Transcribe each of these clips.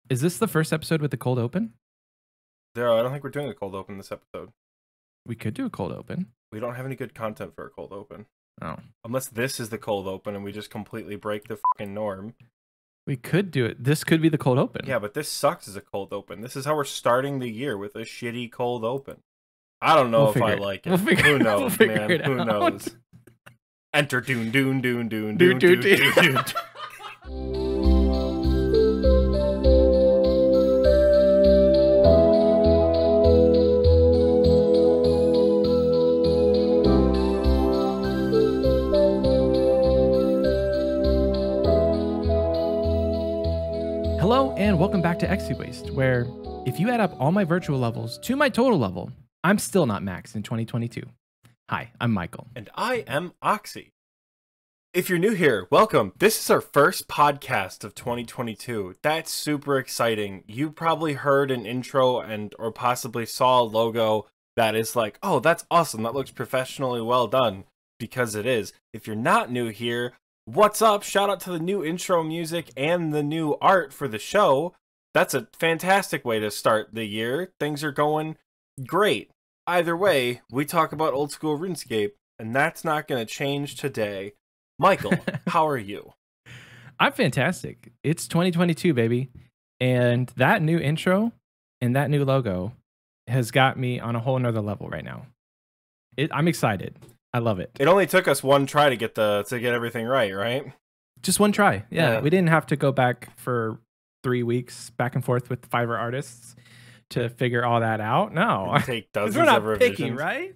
Is this the first episode with the cold open? There, I don't think we're doing a cold open this episode. We could do a cold open. We don't have any good content for a cold open. Oh. Unless this is the cold open and we just completely break the fucking norm. We could do it. This could be the cold open. Yeah, but this sucks as a cold open. This is how we're starting the year, with a shitty cold open. I don't know if I like it. Who knows, man? Who knows? Enter Dune, Dune, Dune, Dune, Dune, Dune, Dune, Dune. Hello and welcome back to Oxie Waste, where if you add up all my virtual levels to my total level, I'm still not maxed in 2022. Hi, I'm Michael. And I am Oxie. If you're new here, welcome. This is our first podcast of 2022. That's super exciting. You probably heard an intro or possibly saw a logo that is like, oh, that's awesome. That looks professionally well done, because it is. If you're not new here, what's up? Shout out to the new intro music and the new art for the show. That's a fantastic way to start the year. Things are going great. Either way, we talk about old school Runescape, and that's not going to change today. Michael, how are you? I'm fantastic. It's 2022, baby. And that new intro and that new logo has got me on a whole nother level right now. I'm excited. I love it. It only took us one try to get everything right? Just one try. Yeah. We didn't have to go back for 3 weeks back and forth with Fiverr artists to figure all that out. No. Didn't take dozens we're not of revisions. picky, right?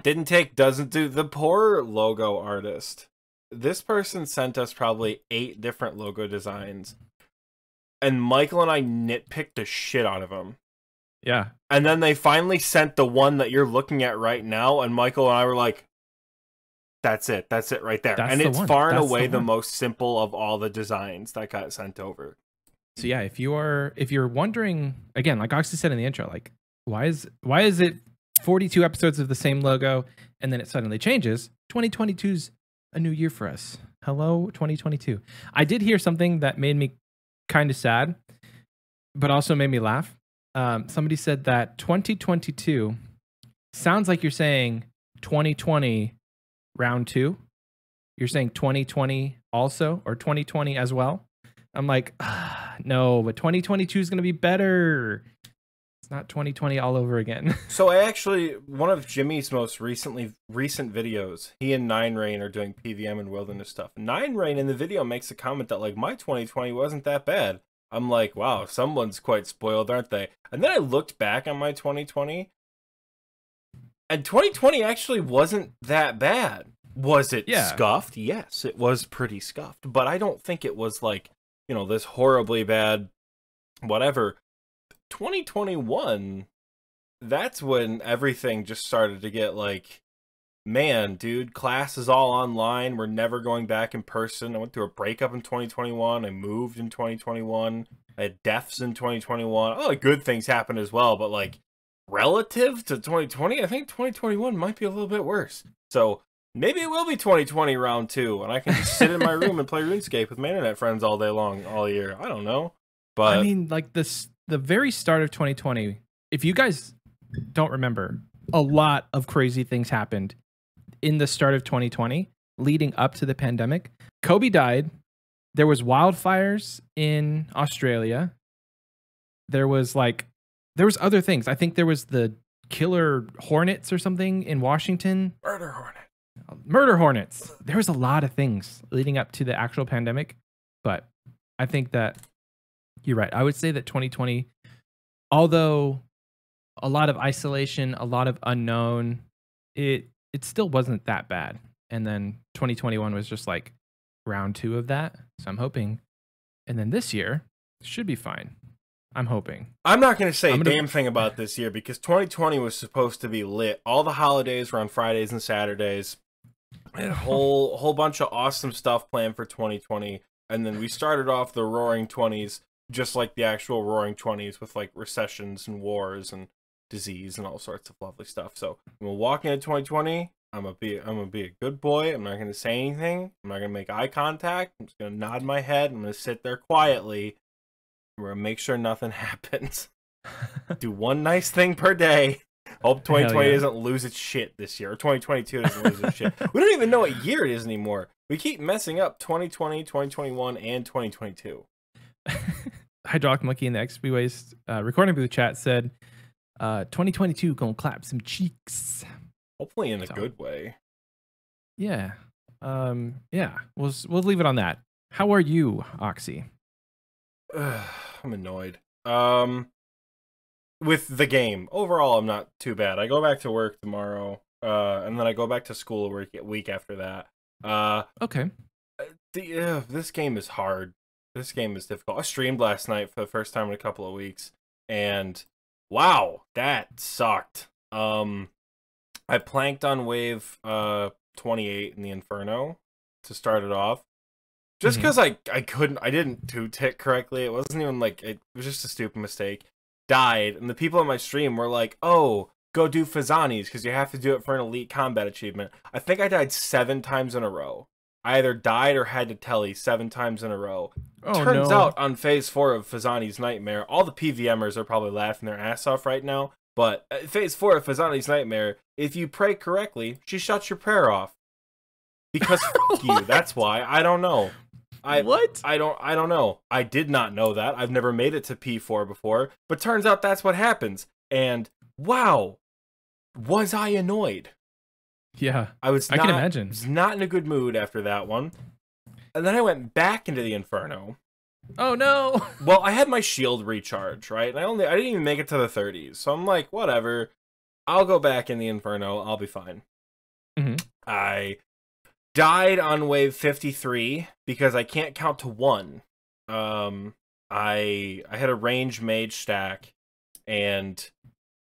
Didn't take dozens. Dude, the poor logo artist. This person sent us probably 8 different logo designs, and Michael and I nitpicked the shit out of them. Yeah. And then they finally sent the one that you're looking at right now, and Michael and I were like, that's it right there. That's and it's one. far and That's away the the most simple of all the designs that got sent over. So yeah, if you're wondering, again, like Oxie said in the intro, like why is it 42 episodes of the same logo and then it suddenly changes? 2022's a new year for us. Hello, 2022. I did hear something that made me kind of sad, but also made me laugh. Somebody said that 2022 sounds like you're saying 2020 round 2. You're saying 2020 also, or 2020 as well. I'm like, no, but 2022 is going to be better. It's not 2020 all over again. So one of Jimmy's most recent videos, he and Nine Rain are doing PVM and wilderness stuff. Nine Rain in the video makes a comment that like, my 2020 wasn't that bad. I'm like, wow, someone's quite spoiled, aren't they? And then I looked back on my 2020, and 2020 actually wasn't that bad. Was it scuffed? Yes, it was pretty scuffed, but I don't think it was like, you know, this horribly bad whatever. 2021, that's when everything just started to get like, man, dude, class is all online. We're never going back in person. I went through a breakup in 2021. I moved in 2021. I had deaths in 2021. Oh, good things happened as well, but like relative to 2020, I think 2021 might be a little bit worse. So maybe it will be 2020 round 2, and I can just sit in my room and play RuneScape with my internet friends all day long, all year. I don't know. But I mean, like the very start of 2020, if you guys don't remember, a lot of crazy things happened in the start of 2020 leading up to the pandemic. Kobe died. There was wildfires in Australia. There was other things. I think there was the killer hornets or something in Washington. Murder hornets. There was a lot of things leading up to the actual pandemic, but I think that you're right. I would say that 2020, although a lot of isolation, a lot of unknown, it still wasn't that bad. And then 2021 was just like round 2 of that. So I'm hoping. And then this year should be fine. I'm hoping. I'm not going to say a damn thing about this year, because 2020 was supposed to be lit. All the holidays were on Fridays and Saturdays. And a whole bunch of awesome stuff planned for 2020. And then we started off the Roaring 20s just like the actual Roaring 20s, with like recessions and wars and disease and all sorts of lovely stuff. So I'm gonna walk into 2020. I'm gonna be a good boy. I'm not gonna say anything. I'm not gonna make eye contact. I'm just gonna nod my head. I'm gonna sit there quietly We're gonna make sure nothing happens. Do one nice thing per day. Hope 2020 doesn't lose its shit this year, or 2022 doesn't lose its shit. We don't even know what year it is anymore. We keep messing up 2020, 2021, and 2022. Hydraulic Monkey in the XP Waste recording booth chat said 2022 gonna clap some cheeks. Hopefully in a good way. Yeah. Yeah. We'll leave it on that. How are you, Oxie? I'm annoyed. With the game. Overall, I'm not too bad. I go back to work tomorrow, and then I go back to school a week after that. Okay. This game is hard. This game is difficult. I streamed last night for the first time in a couple of weeks, and wow, that sucked. I planked on wave 28 in the Inferno to start it off. Just because I didn't two-tick correctly. It wasn't even like, it was just a stupid mistake. Died, and the people on my stream were like, oh, go do Fazani's because you have to do it for an elite combat achievement. I think I died 7 times in a row. I either died or had to telly 7 times in a row. Oh, Turns no. out on phase 4 of Fazani's Nightmare, all the PVMers are probably laughing their ass off right now, but at phase 4 of Fazani's Nightmare, if you pray correctly, she shuts your prayer off. Because fuck you, that's why. I don't know. What? I don't know. I did not know that. I've never made it to P4 before, but turns out that's what happens. And wow, was I annoyed? Yeah, I can imagine. Was not in a good mood after that one. And then I went back into the Inferno. Oh no. Well, I had my shield recharge, right? And I didn't even make it to the 30s. So I'm like, whatever. I'll go back in the Inferno. I'll be fine. I died on wave 53 because I can't count to 1. I had a range mage stack, and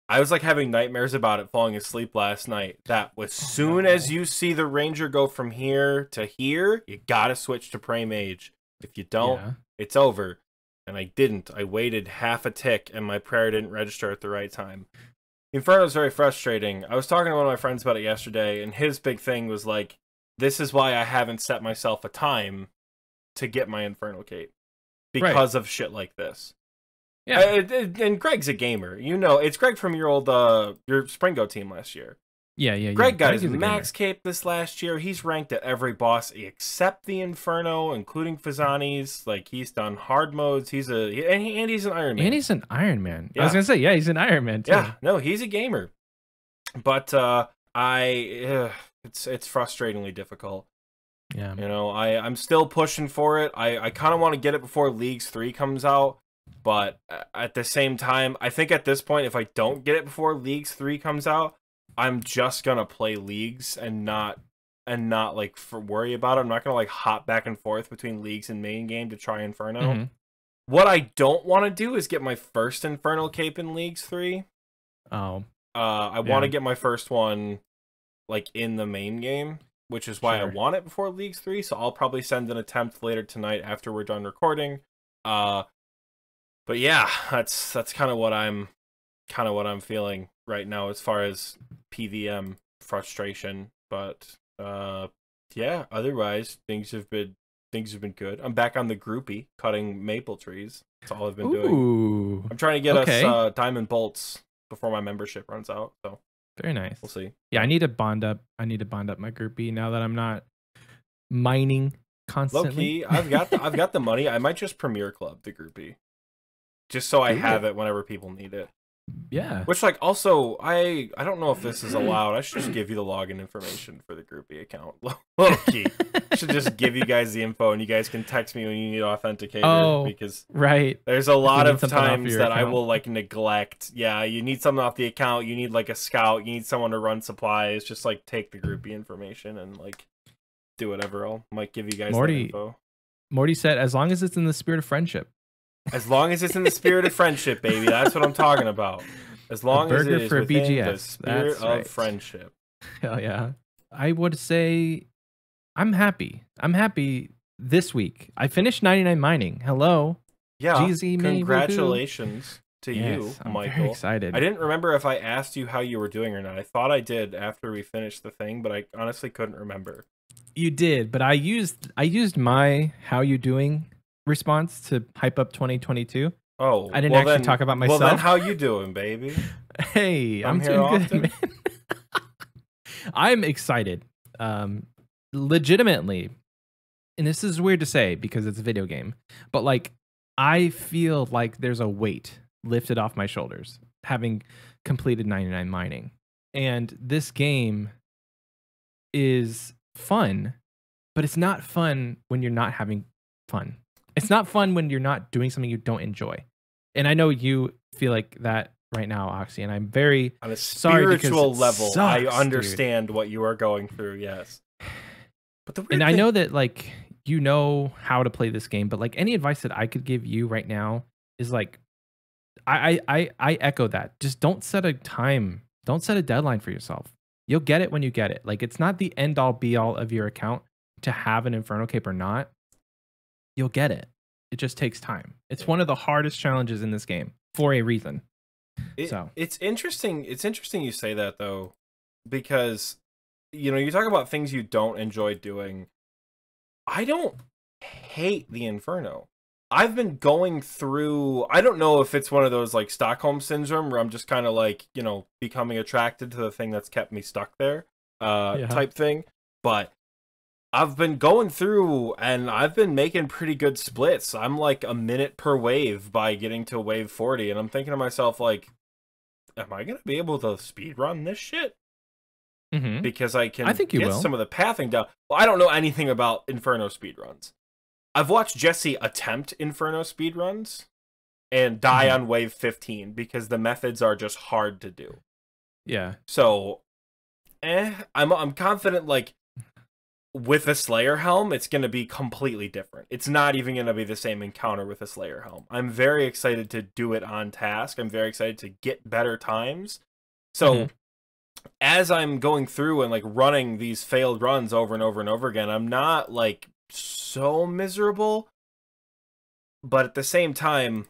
I was like having nightmares about it falling asleep last night. That as soon as you see the ranger go from here to here, you gotta switch to pray mage. If you don't, it's over. And I didn't. I waited half a tick, and my prayer didn't register at the right time. Inferno is very frustrating. I was talking to one of my friends about it yesterday, and his big thing was like, this is why I haven't set myself a time to get my Inferno Cape. Because of shit like this. Yeah. And Greg's a gamer. You know, it's Greg from your old, your Springo team last year. Yeah. Greg got his max cape this last year. He's ranked at every boss except the Inferno, including Fazani's. Like, he's done hard modes. He's an Iron Man. And he's an Iron Man. Yeah. I was going to say, he's an Iron Man, too. Yeah, no, he's a gamer. But, it's frustratingly difficult. Yeah. You know, I'm still pushing for it. I kind of want to get it before Leagues 3 comes out, but at the same time, I think at this point, if I don't get it before Leagues 3 comes out, I'm just gonna play Leagues and not like worry about it. I'm not gonna like hop back and forth between Leagues and main game to try Inferno. What I don't want to do is get my first Infernal Cape in Leagues 3. Oh. I want to get my first one like in the main game, which is why I want it before Leagues 3, so I'll probably send an attempt later tonight after we're done recording. But yeah, that's kind of what I'm feeling right now as far as PVM frustration. But yeah, otherwise things have been good. I'm back on the groupie cutting maple trees. That's all I've been doing. I'm trying to get us diamond bolts before my membership runs out, so very nice. We'll see. Yeah, I need to bond up my groupie now that I'm not mining constantly. Low-key, I've got the money. I might just Premier Club the groupie, just so I have it whenever people need it. Yeah. Which, like, also, I don't know if this is allowed. I should just give you the login information for the groupie account. Low-key. I should just give you guys the info, and you guys can text me when you need authenticator. Because there's a lot of times that I will, like, neglect. Yeah, you need something off the account. You need, like, a scout. You need someone to run supplies. Just, like, take the groupie information and, like, do whatever. I might give you guys that info. Morty said, as long as it's in the spirit of friendship. As long as it's in the spirit of friendship, baby. That's what I'm talking about. As long as it is within the spirit of friendship. Hell yeah. I would say I'm happy. I'm happy this week. I finished 99 mining. Hello. Yeah. GZ congratulations to you, I'm Michael. Very excited. I didn't remember if I asked you how you were doing or not. I thought I did after we finished the thing, but I honestly couldn't remember. You did, but I used my how you doing response to hype up 2022. Oh, I didn't well actually then, talk about well then, myself. how you doing, baby? Hey, I'm I'm here doing good, often. man. I'm excited. Legitimately, and this is weird to say because it's a video game, but like I feel like there's a weight lifted off my shoulders having completed 99 mining. And this game is fun, but it's not fun when you're not having fun. It's not fun when you're not doing something you don't enjoy. And I know you feel like that right now, Oxie, and I'm very On a sorry because spiritual it level, sucks, I dude. understand what you are going through. Yes, but the weird And I thing, know that like you know how to play this game, but like any advice that I could give you right now is like I echo that. Just don't set a time. Don't set a deadline for yourself. You'll get it when you get it. Like it's not the end all be all of your account to have an Inferno Cape or not. You'll get it. It just takes time. It's one of the hardest challenges in this game for a reason. So it's interesting. It's interesting you say that though, because you talk about things you don't enjoy doing. I don't hate the Inferno. I've been going through, I don't know if it's one of those like Stockholm syndrome where I'm just kind of like, becoming attracted to the thing that's kept me stuck there, yeah. type thing. But I've been going through and I've been making pretty good splits. I'm like a minute per wave by getting to wave 40. And I'm thinking to myself, like, am I going to be able to speed run this shit? Mm-hmm. Because I can I think you get will. some of the pathing down. Well, I don't know anything about Inferno speedruns. I've watched Jesse attempt Inferno speedruns and die on wave 15 because the methods are just hard to do. Yeah. So, I'm confident like with a Slayer helm, it's going to be completely different. It's not even going to be the same encounter with a Slayer helm. I'm very excited to do it on task. I'm very excited to get better times. So, as I'm going through and like running these failed runs over and over and over again, I'm not like so miserable. But at the same time,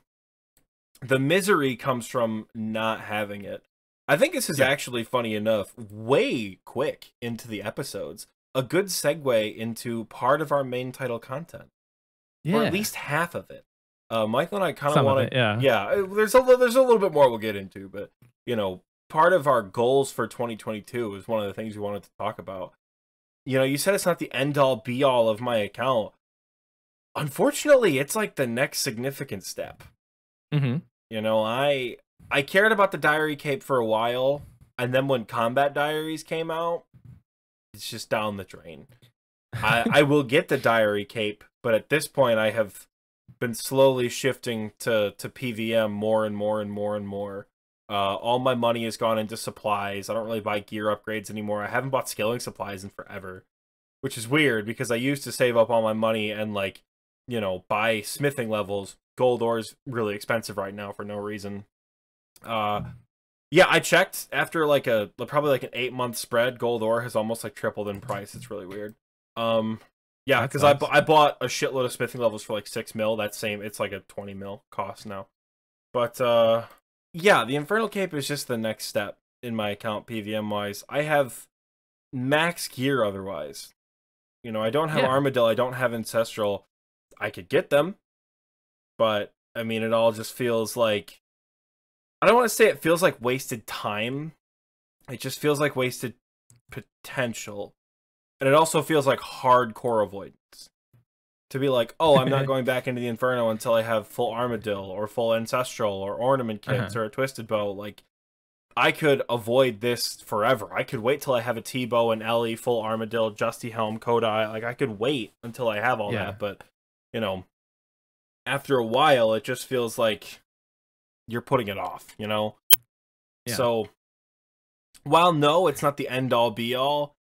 the misery comes from not having it. I think this is actually, funny enough, way quick into the episodes. A good segue into part of our main title content. Yeah. Or at least half of it. Michael and I kind of Some of want it, to... yeah. There's a little bit more we'll get into, but, part of our goals for 2022 is one of the things we wanted to talk about. You said it's not the end-all, be-all of my account. Unfortunately, it's like the next significant step. I cared about the Diary Cape for a while, and then when Combat Diaries came out, it's just down the drain. I will get the Diary Cape, but at this point I have been slowly shifting to PVM more and more and more and more. All my money has gone into supplies. I don't really buy gear upgrades anymore. I haven't bought skilling supplies in forever, which is weird because I used to save up all my money and like, buy smithing levels. Gold ore is really expensive right now for no reason. Yeah, I checked after like probably like an 8-month spread. Gold ore has almost like tripled in price. It's really weird. Yeah, because I bought a shitload of smithing levels for like 6 mil. It's like a 20 mil cost now. But yeah, the Infernal Cape is just the next step in my account PVM wise. I have max gear otherwise. I don't have Armadillo. I don't have Ancestral. I could get them, but I mean, it all just feels like, I don't want to say it feels like wasted time. It just feels like wasted potential. And it also feels like hardcore avoidance. To be like, oh, I'm not going back into the Inferno until I have full Armadillo or full Ancestral or Ornament Kits or a Twisted Bow. Like, I could avoid this forever. I could wait till I have a T-Bow, an Ellie, full Armadillo, Justy Helm, Kodai. Like, I could wait until I have all that. But, after a while, it just feels like you're putting it off, Yeah. So, while no, it's not the end-all, be-all,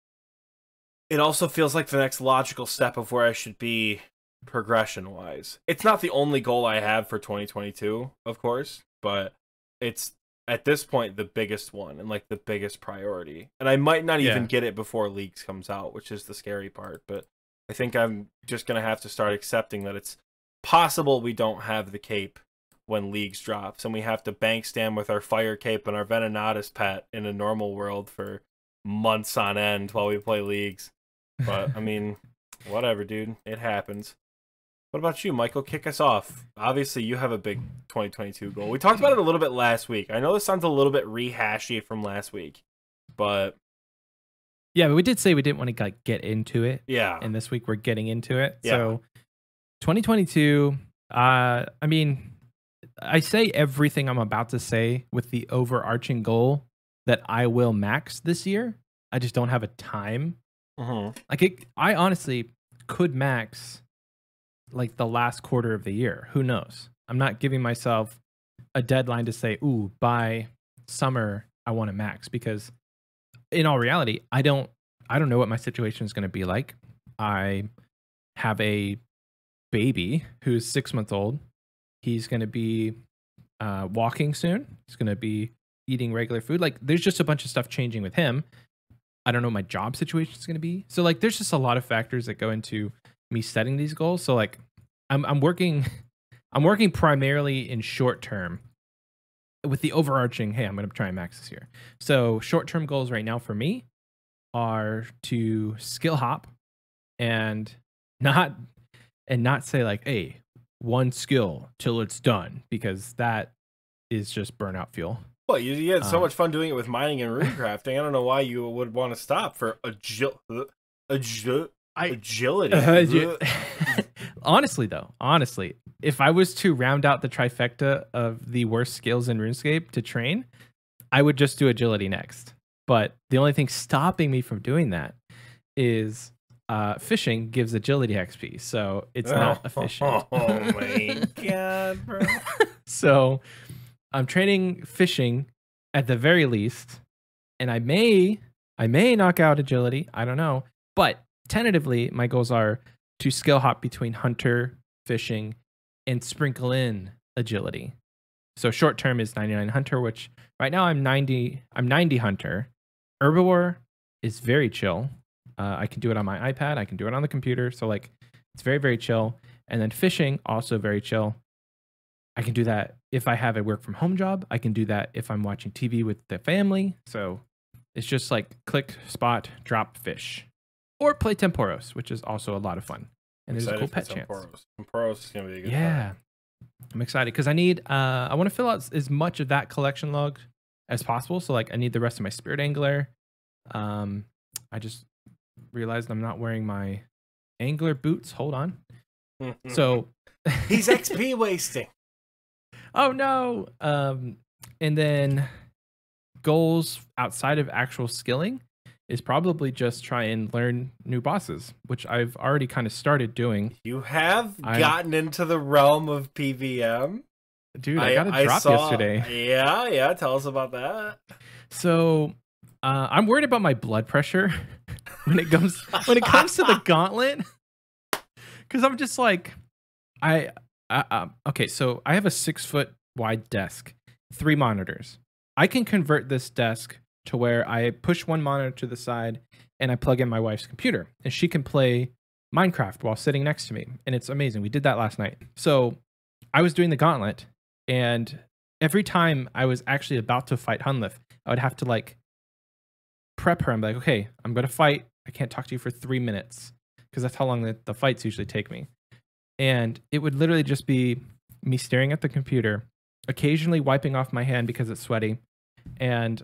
it also feels like the next logical step of where I should be progression-wise. It's not the only goal I have for 2022, of course, but it's, at this point, the biggest one and, like, the biggest priority. And I might not even get it before Leagues comes out, which is the scary part, but I think I'm just going to have to start accepting that it's possible we don't have the cape when Leagues drops, and we have to bank stand with our Fire Cape and our Venenatus pet in a normal world for months on end while we play Leagues. But, I mean, whatever, dude. It happens. What about you, Michael? Kick us off. Obviously, you have a big 2022 goal. We talked about it a little bit last week. I know this sounds a little bit rehashy from last week, but yeah, but we did say we didn't want to like get into it. yeah. And this week we're getting into it. Yeah. So 2022, I mean, I say everything I'm about to say with the overarching goal that I will max this year. I just don't have a time. Like I honestly could max like the last quarter of the year. Who knows? I'm not giving myself a deadline to say, ooh, by summer I want to max, because in all reality, I don't know what my situation is going to be like. I have a baby who's 6 months old. He's going to be walking soon. He's going to be eating regular food. Like there's just a bunch of stuff changing with him. I don't know what my job situation is going to be. So like there's just a lot of factors that go into me setting these goals. So like I'm working primarily in short term with the overarching, hey, I'm going to try and max this year. So short term goals right now for me are to skill hop and not say like, hey, one skill till it's done, because that is just burnout fuel. Well, you had so much fun doing it with mining and rune crafting. I don't know why you would want to stop for agility. Honestly, if I was to round out the trifecta of the worst skills in RuneScape to train, I would just do agility next. But the only thing stopping me from doing that is fishing gives agility XP, so it's not efficient. Oh my god, bro. So I'm training fishing at the very least, and I may knock out agility. I don't know, but tentatively my goals are to skill hop between hunter, fishing, and sprinkle in agility. So short term is 99 hunter, which right now I'm 90 hunter. Herbivore is very chill. I can do it on my iPad. I can do it on the computer. So like it's very, very chill. And then fishing, also very chill. I can do that if I have a work from home job. I can do that if I'm watching TV with the family. So it's just like click, spot, drop, fish. Or play Temporos, which is also a lot of fun. And there's a cool pet chance. Temporos is going to be a good time. I'm excited because I want to fill out as much of that collection log as possible. So like I need the rest of my spirit angler. I just realized I'm not wearing my angler boots. Hold on. So he's XP wasting. Oh no. And then goals outside of actual skilling is probably just try and learn new bosses, which I've already kind of started doing. You have gotten into the realm of PVM? Dude, I got a drop yesterday. Yeah. Tell us about that. So I'm worried about my blood pressure when it comes to the gauntlet. Because I'm just like, okay, so I have a 6 foot wide desk, 3 monitors. I can convert this desk to where I push one monitor to the side and I plug in my wife's computer and she can play Minecraft while sitting next to me. And it's amazing. We did that last night. So I was doing the gauntlet, and every time I was actually about to fight Hunlif, I would have to like prep her and be like, okay, I'm going to fight. I can't talk to you for 3 minutes because that's how long the fights usually take me. And it would literally just be me staring at the computer, occasionally wiping off my hand because it's sweaty, and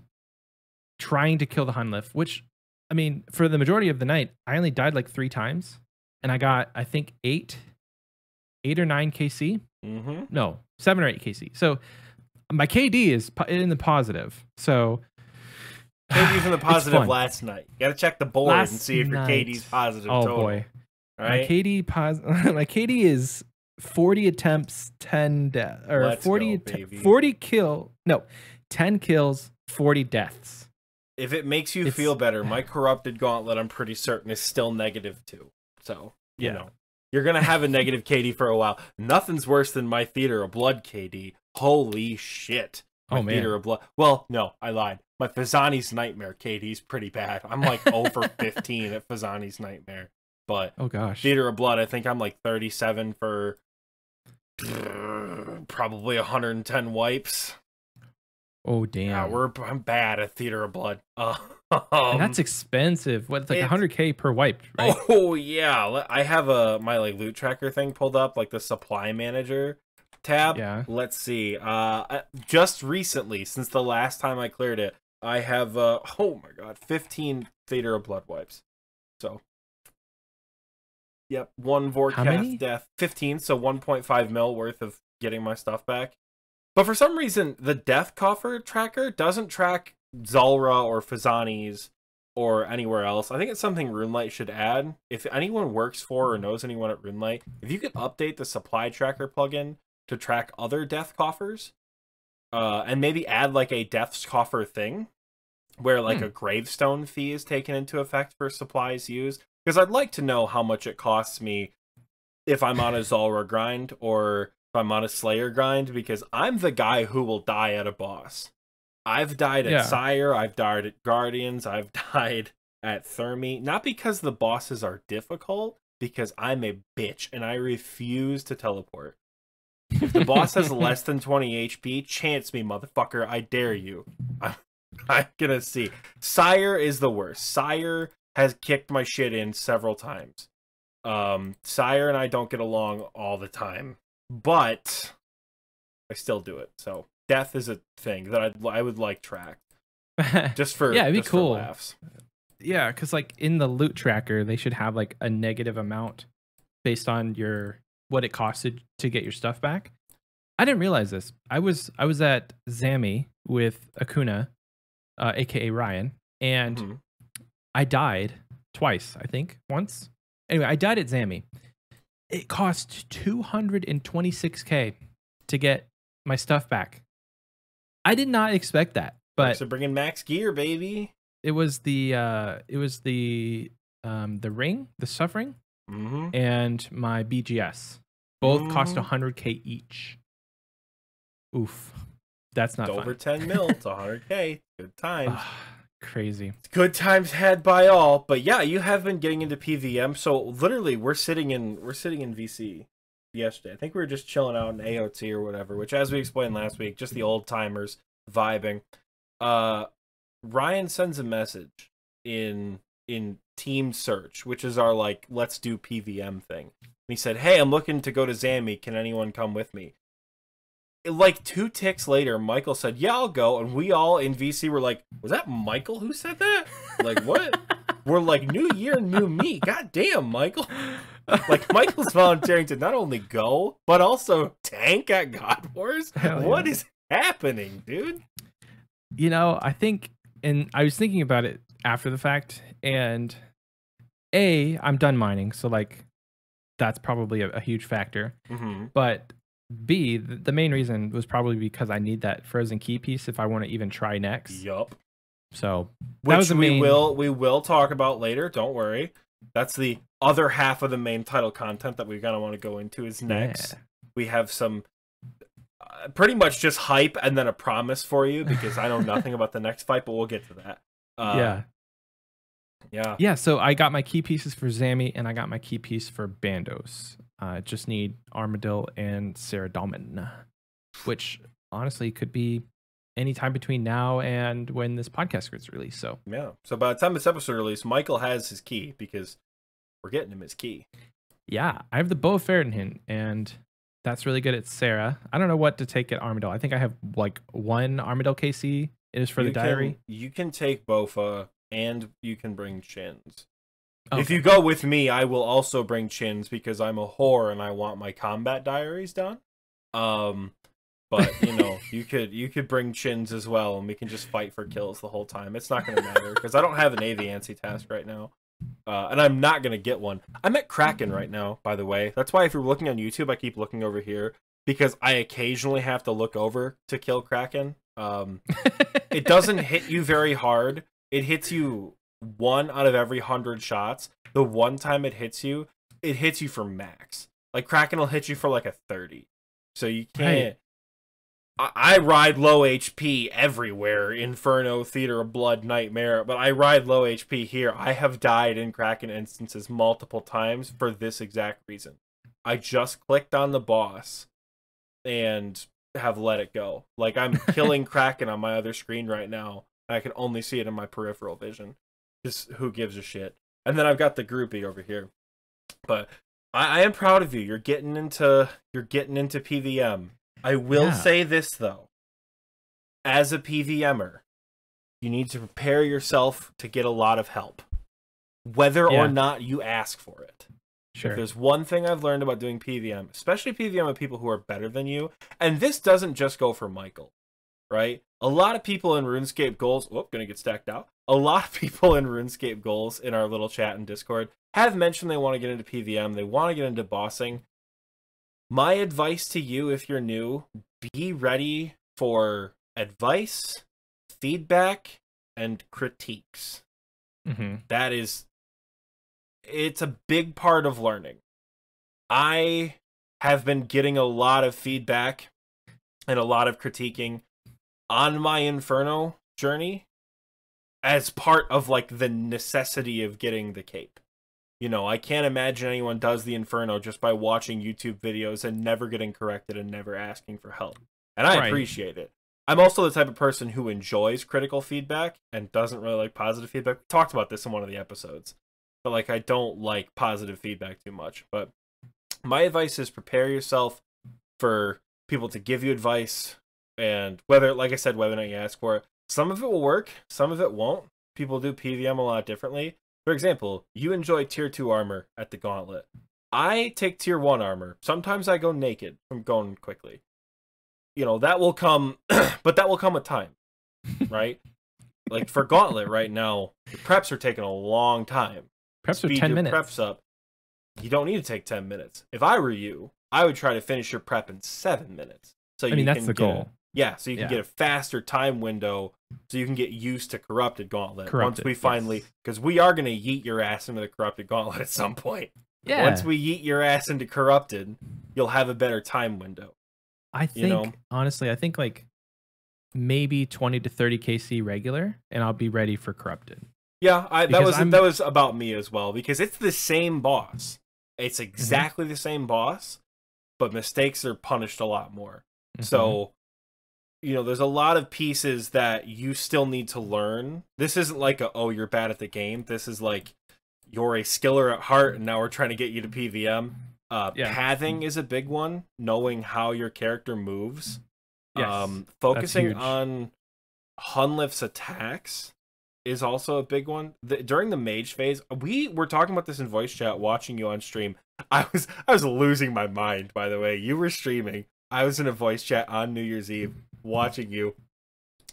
trying to kill the Hunlif, which, I mean, for the majority of the night, I only died like 3 times, and I got, I think, 8 or 9 KC. No, 7 or 8 KC. So my KD is in the positive. So KD's in the positive last night. You got to check the board and see if your KD's positive. Oh total. Boy, right? My KD is 40 attempts, 10 death, or Let's 40 go, 10 kills, 40 deaths. If it makes you feel better, my corrupted gauntlet, I'm pretty certain, is still -2. So, you know, you're going to have a negative KD for a while. Nothing's worse than my Theater of Blood KD. Holy shit. My Theater of Blood. Well, no, I lied. My Fazani's Nightmare KD's pretty bad. I'm like over 15 at Fazani's Nightmare. But oh gosh, Theater of Blood, I think I'm like 37 for probably 110 wipes. Oh Yeah, damn. I'm bad at Theater of Blood. And that's expensive. What, it's like It 100K per wipe, right? Oh yeah, I have my like loot tracker thing pulled up, like the supply manager tab. Yeah. Let's see. Just recently, since the last time I cleared it, I have oh my god, 15 Theater of Blood wipes. So, yep, one How Vorkath many? death, 15, so 1.5 mil worth of getting my stuff back. But for some reason, the death coffer tracker doesn't track Zulrah or Fazani's or anywhere else. I think it's something RuneLite should add. If anyone works for or knows anyone at RuneLite, if you could update the supply tracker plugin to track other death coffers, and maybe add like a death coffer thing where like a gravestone fee is taken into effect for supplies used. Because I'd like to know how much it costs me if I'm on a Zulrah grind or if I'm on a Slayer grind, because I'm the guy who will die at a boss. I've died at Yeah. Sire, I've died at Guardians, I've died at Thermi. Not because the bosses are difficult, because I'm a bitch and I refuse to teleport. If the boss has less than 20 HP, chance me, motherfucker. I dare you. I'm gonna see. Sire is the worst. Sire has kicked my shit in several times. Sire and I don't get along all the time, but I still do it. So death is a thing that I would like tracked just for yeah, it'd be just for cool. laughs. Yeah, because like in the loot tracker, they should have like a negative amount based on your what it costed to get your stuff back. I didn't realize this. I was at Zami with Akuna, aka Ryan, and I died twice, I think, once. Anyway, I died at Zami. It cost 226K to get my stuff back. I did not expect that, but So bring in max gear, baby. it was the ring, the suffering, and my BGS. Both cost 100K each. Oof, that's not over fun. 10 mil to 100K. Good times. Crazy. Good times had by all. But yeah, you have been getting into PVM. So literally, we're sitting in VC yesterday. I think we were just chilling out in AOT or whatever. Which, as we explained last week, just the old timers vibing. Ryan sends a message in Team Search, which is our like let's do PVM thing. And he said, "Hey, I'm looking to go to Zami. Can anyone come with me?" Like 2 ticks later, Michael said, "Yeah, I'll go," and we all in VC were like, "Was that Michael who said that?" Like, what? We're like, "New year, new me." God damn, Michael! Like, Michael's volunteering to not only go but also tank at God Wars. What is happening, dude? You know, I think, and I was thinking about it after the fact, and I'm done mining, so like, that's probably a huge factor. But B, the main reason was probably because I need that frozen key piece if I want to even try NEX. Yup. So that was the main... we will talk about later. Don't worry. That's the other half of the main title content that we kind of want to go into is NEX. Yeah. We have some pretty much just hype and then a promise for you because I know nothing about the next fight, but we'll get to that. Yeah. So I got my key pieces for Zami and I got my key piece for Bandos. Just need Armadillo and Saradomin, which honestly could be any time between now and when this podcast gets released. So yeah. So by the time this episode released, Michael has his key because we're getting him his key. Yeah, I have the Bow of Ferdinand, and that's really good at Sarah. I don't know what to take at Armadillo. I think I have like 1 Armadillo KC. It is for the diary. You can take Bofa and you can bring Chins. Okay. If you go with me, I will also bring Chins because I'm a whore and I want my combat diaries done. But you know, you could bring Chins as well, and we can just fight for kills the whole time. It's not going to matter because I don't have an Aviancy task right now, and I'm not going to get one. I'm at Kraken right now, by the way. That's why if you're looking on YouTube, I keep looking over here because I occasionally have to look over to kill Kraken. It doesn't hit you very hard. It hits you 1 out of every 100 shots. The one time it hits you for max. Like Kraken will hit you for like a 30. So you can't. I ride low HP everywhere. Inferno, Theater of Blood, Nightmare. But I ride low HP here. I have died in Kraken instances multiple times for this exact reason. I just clicked on the boss. And have let it go. Like, I'm killing Kraken on my other screen right now, and I can only see it in my peripheral vision. Just who gives a shit? And then I've got the groupie over here. But I am proud of you. You're getting into PVM. I will say this though. As a PVMer, you need to prepare yourself to get a lot of help. Whether or not you ask for it. Sure. If there's one thing I've learned about doing PVM, especially PVM with people who are better than you, and this doesn't just go for Michael, right? A lot of people in RuneScape goals, gonna get stacked out. A lot of people in RuneScape goals in our little chat and Discord have mentioned they want to get into PVM, they want to get into bossing. My advice to you, if you're new, be ready for advice, feedback, and critiques. That is, it's a big part of learning. I have been getting a lot of feedback and a lot of critiquing on my Inferno journey as part of like the necessity of getting the cape. You know, I can't imagine anyone does the Inferno just by watching YouTube videos and never getting corrected and never asking for help. And I appreciate it. I'm also the type of person who enjoys critical feedback and doesn't really like positive feedback. We talked about this in one of the episodes. But like, I don't like positive feedback too much. But my advice is prepare yourself for people to give you advice. And whether, like I said, whether or not you ask for it, some of it will work, some of it won't. People do PVM a lot differently. For example, you enjoy tier 2 armor at the gauntlet. I take tier 1 armor. Sometimes I go naked from going quickly. You know, that will come, but that will come with time, right? Like for gauntlet right now, the preps are taking a long time. Preps are 10 minutes. Preps up. You don't need to take 10 minutes. If I were you, I would try to finish your prep in 7 minutes. So I mean, that's the goal. So you can get a faster time window, so you can get used to Corrupted Gauntlet. Once we finally, because we are going to yeet your ass into the Corrupted Gauntlet at some point. Yeah. Once we yeet your ass into Corrupted, you'll have a better time window. I think, honestly, I think like maybe 20 to 30 KC regular, and I'll be ready for Corrupted. Yeah, that was about me as well, because it's the same boss. It's exactly the same boss, but mistakes are punished a lot more. So, you know, there's a lot of pieces that you still need to learn. This isn't like you're bad at the game. This is like, you're a skiller at heart, and now we're trying to get you to PVM. Pathing is a big one, knowing how your character moves. Focusing on Hunlift's attacks is also a big one. During the mage phase, we were talking about this in voice chat, watching you on stream. I was losing my mind, by the way. You were streaming. I was in a voice chat on New Year's Eve watching you.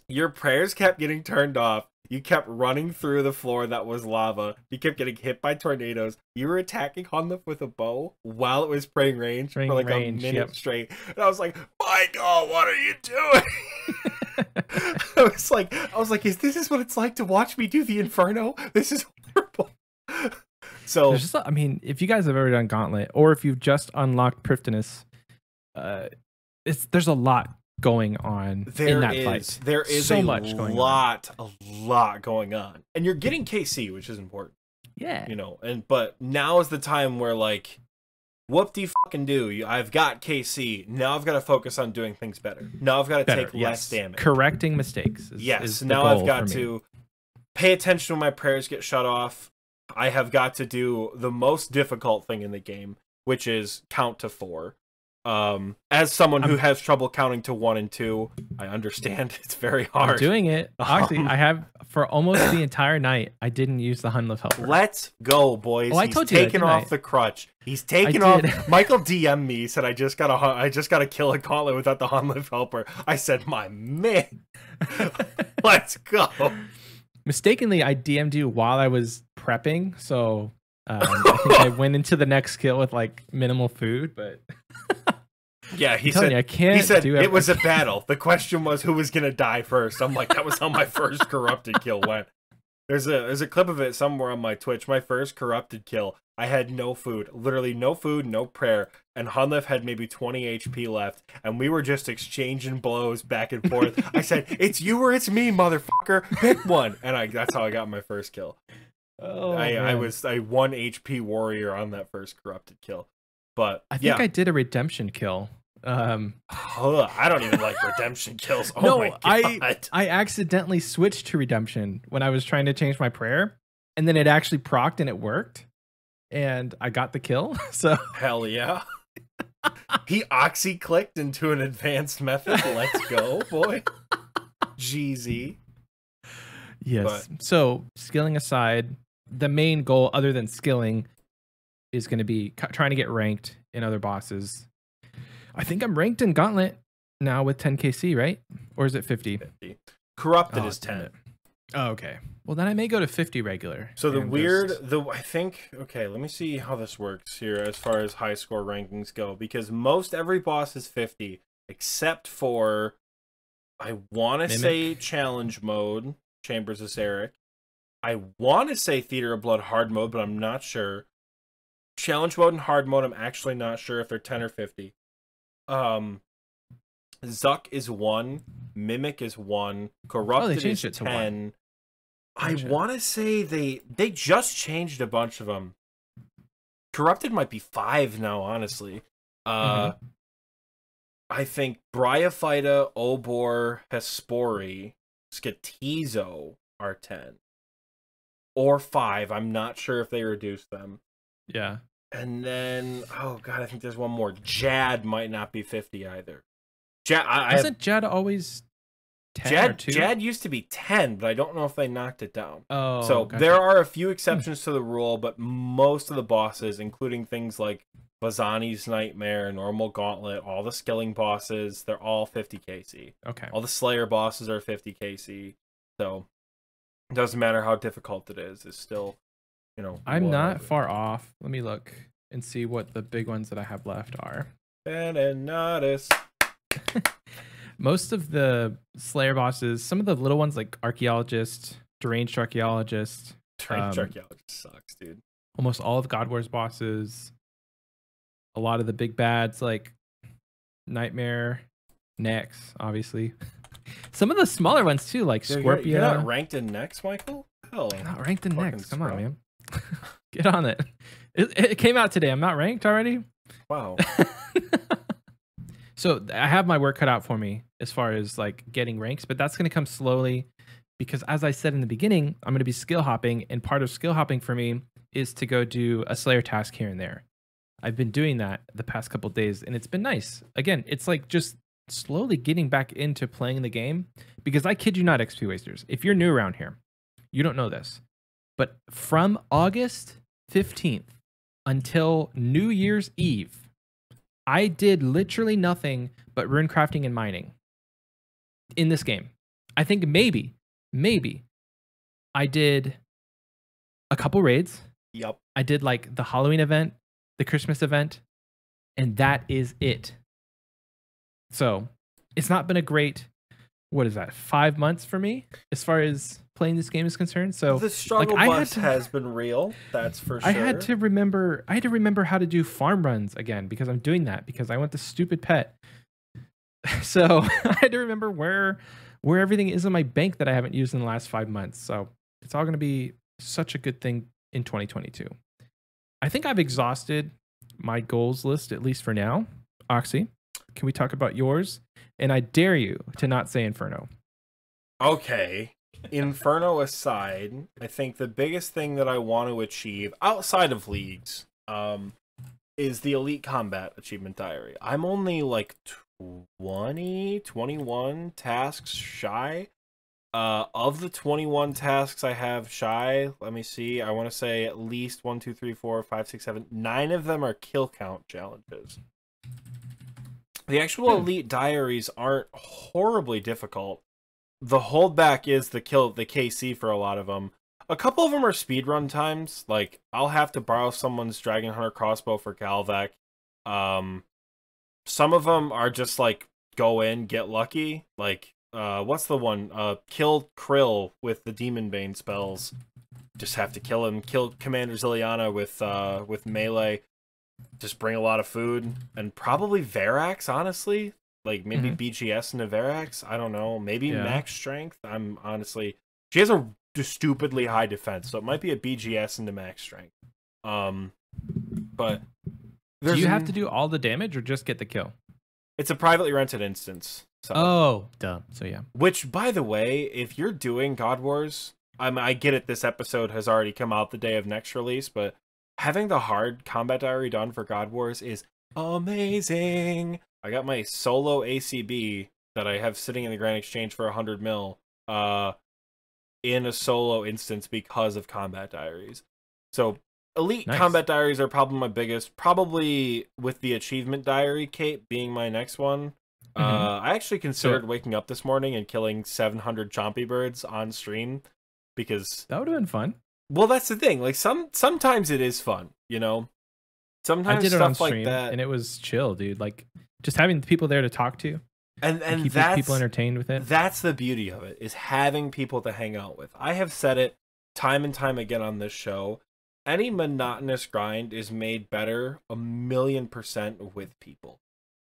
Your prayers kept getting turned off. You kept running through the floor that was lava. You kept getting hit by tornadoes. You were attacking Hunlift with a bow while it was praying range for like a minute straight. And I was like, Michael, what are you doing? I was like, is this what it's like to watch me do the Inferno? This is horrible. So, I mean, if you guys have ever done Gauntlet, or if you've just unlocked Prifdinus, there's a lot going on in that fight. There is so much going on. A lot going on. And you're getting KC, which is important. Yeah. You know, but now is the time where like, whoop-de-fucking-do, I've got KC, now I've got to focus on doing things better. Now I've got to take less damage. Correcting mistakes is now I've got to pay attention when my prayers get shut off. I have got to do the most difficult thing in the game, which is count to 4. As someone who has trouble counting to 1 and 2, I understand it's very hard. I'm doing it. Actually, I have for almost the entire night. I didn't use the Hunlift helper. Let's go, boys. I told you taken off the crutch. He's taken off. Michael DM'd me, said I just gotta kill a gauntlet without the Hunlift helper. I said, my man, let's go. Mistakenly, I DM'd you while I was prepping, so I think I went into the next kill with like minimal food, but. Yeah, he said it was a battle. The question was who was gonna die first. I'm like, that was how my first corrupted kill went. There's a clip of it somewhere on my Twitch. My first corrupted kill. I had no food, literally no food, no prayer, and Hunlift had maybe 20 HP left, and we were just exchanging blows back and forth. I said, "It's you or it's me, motherfucker. Pick one." And that's how I got my first kill. I was a 1 HP warrior on that first corrupted kill. But I think I did a redemption kill I don't even like redemption kills. Oh No, my god. I accidentally switched to redemption when I was trying to change my prayer, and then it actually procced and it worked, and I got the kill. So Hell yeah. He Oxie clicked into an advanced method. Let's go, boy. GZ. yes. So skilling aside, the main goal, other than skilling, is going to be trying to get ranked in other bosses. I think I'm ranked in Gauntlet now with 10 KC, right? Or is it 50? 50. Corrupted is damn 10. it. Oh, okay. Well, then I may go to 50 regular. So the and weird, just- I think, okay, let me see how this works here as far as high score rankings go, because most every boss is 50, except for, I want to say challenge mode, Chambers of Sarek. I want to say Theater of Blood hard mode, but I'm not sure. Challenge mode and hard mode, I'm actually not sure if they're 10 or 50. Zuck is 1, Mimic is 1, Corrupted is 10. I want to say they just changed a bunch of them. Corrupted might be 5 now, honestly. I think Bryophyta, Obor, Hespori, Skatizo are 10. Or 5. I'm not sure if they reduced them. Yeah. And then, oh god, I think there's one more. Jad might not be 50 either. Jad, Wasn't Jad always 10 or 2? Jad used to be 10, but I don't know if they knocked it down. Oh, so gotcha. there are a few exceptions to the rule, but most of the bosses, including things like Bazani's Nightmare, Normal Gauntlet, all the skilling bosses, they're all 50 KC. Okay. All the Slayer bosses are 50 KC. So it doesn't matter how difficult it is. It's still, you know. I'm not far off. Let me look and see what the big ones that I have left are. Most of the Slayer bosses, some of the little ones like Archaeologist, Deranged Archaeologist. Archaeologist sucks, dude. Almost all of God Wars bosses. A lot of the big bads like Nightmare, NEX, obviously. Some of the smaller ones too, like Scorpio. You're not ranked in NEX, Michael? Hell, I'm not ranked in NEX. Come on, man. Get on it. It came out today. I'm not ranked already. Wow. So I have my work cut out for me as far as like getting ranks, but that's going to come slowly because as I said in the beginning, I'm going to be skill hopping, and part of skill hopping for me is to go do a Slayer task here and there. I've been doing that the past couple of days and it's been nice. Again, it's like just slowly getting back into playing the game because I kid you not, XP wasters, if you're new around here, you don't know this, but from August 15th until New Year's Eve, I did literally nothing but rune crafting and mining in this game. I think maybe I did a couple raids. Yep. I did like the Halloween event, the Christmas event, and that is it. So it's not been a great, 5 months for me as far as playing this game is concerned. So the struggle bus has been real, that's for sure. I had to remember how to do farm runs again because I'm doing that because I want the stupid pet. So I had to remember where everything is in my bank that I haven't used in the last 5 months. So it's all going to be such a good thing in 2022. I think I've exhausted my goals list, at least for now. Oxie, can we talk about yours? And I dare you to not say Inferno. Okay. Inferno aside, I think the biggest thing that I want to achieve outside of leagues is the Elite Combat Achievement Diary. I'm only like 21 tasks shy. Of the 21 tasks I have shy, let me see. I want to say at least 1, 2, 3, 4, 5, 6, 7, 9 of them are kill count challenges. The actual Elite Diaries aren't horribly difficult. The holdback is the KC for a lot of them. A couple of them are speedrun times. Like, I'll have to borrow someone's Dragon Hunter crossbow for Galvac. Some of them are just like, go in, get lucky. Like, what's the one? Kill Krill with the Demon Bane spells. Just have to kill him. Kill Commander Ziliana with melee. Just bring a lot of food. And probably Verax, honestly. Like, maybe BGS into Verax. I don't know. Maybe max strength. I'm honestly... She has a stupidly high defense, so it might be a BGS into max strength. But... Do you have to do all the damage or just get the kill? It's a privately rented instance. So. Oh, duh. So yeah. Which, by the way, if you're doing God Wars, I get it. This episode has already come out the day of NEX release, but having the hard combat diary done for God Wars is amazing. I got my solo ACB that I have sitting in the Grand Exchange for 100 mil in a solo instance because of combat diaries. So elite combat diaries are probably my biggest, probably with the achievement diary cape being my next one. I actually considered waking up this morning and killing 700 chompy birds on stream because that would have been fun. Well, that's the thing. Like sometimes it is fun, you know. Sometimes I did it stuff on stream, like that, and it was chill, dude. Like just having people there to talk to, and keep that's, people entertained with it. That's the beauty of it, is having people to hang out with. I have said it time and time again on this show. Any monotonous grind is made better 1,000,000% with people.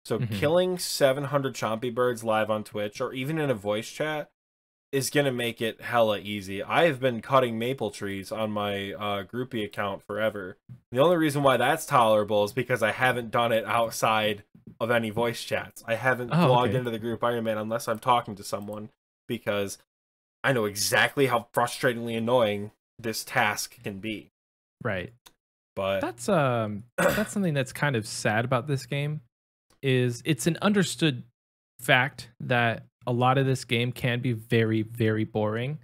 So killing 700 chompy birds live on Twitch or even in a voice chat is going to make it hella easy. I have been cutting maple trees on my groupie account forever. The only reason why that's tolerable is because I haven't done it outside of any voice chats. I haven't logged into the group Iron Man unless I'm talking to someone, because I know exactly how frustratingly annoying this task can be. Right. But that's something that's kind of sad about this game. Is it's an understood fact that a lot of this game can be very, very boring,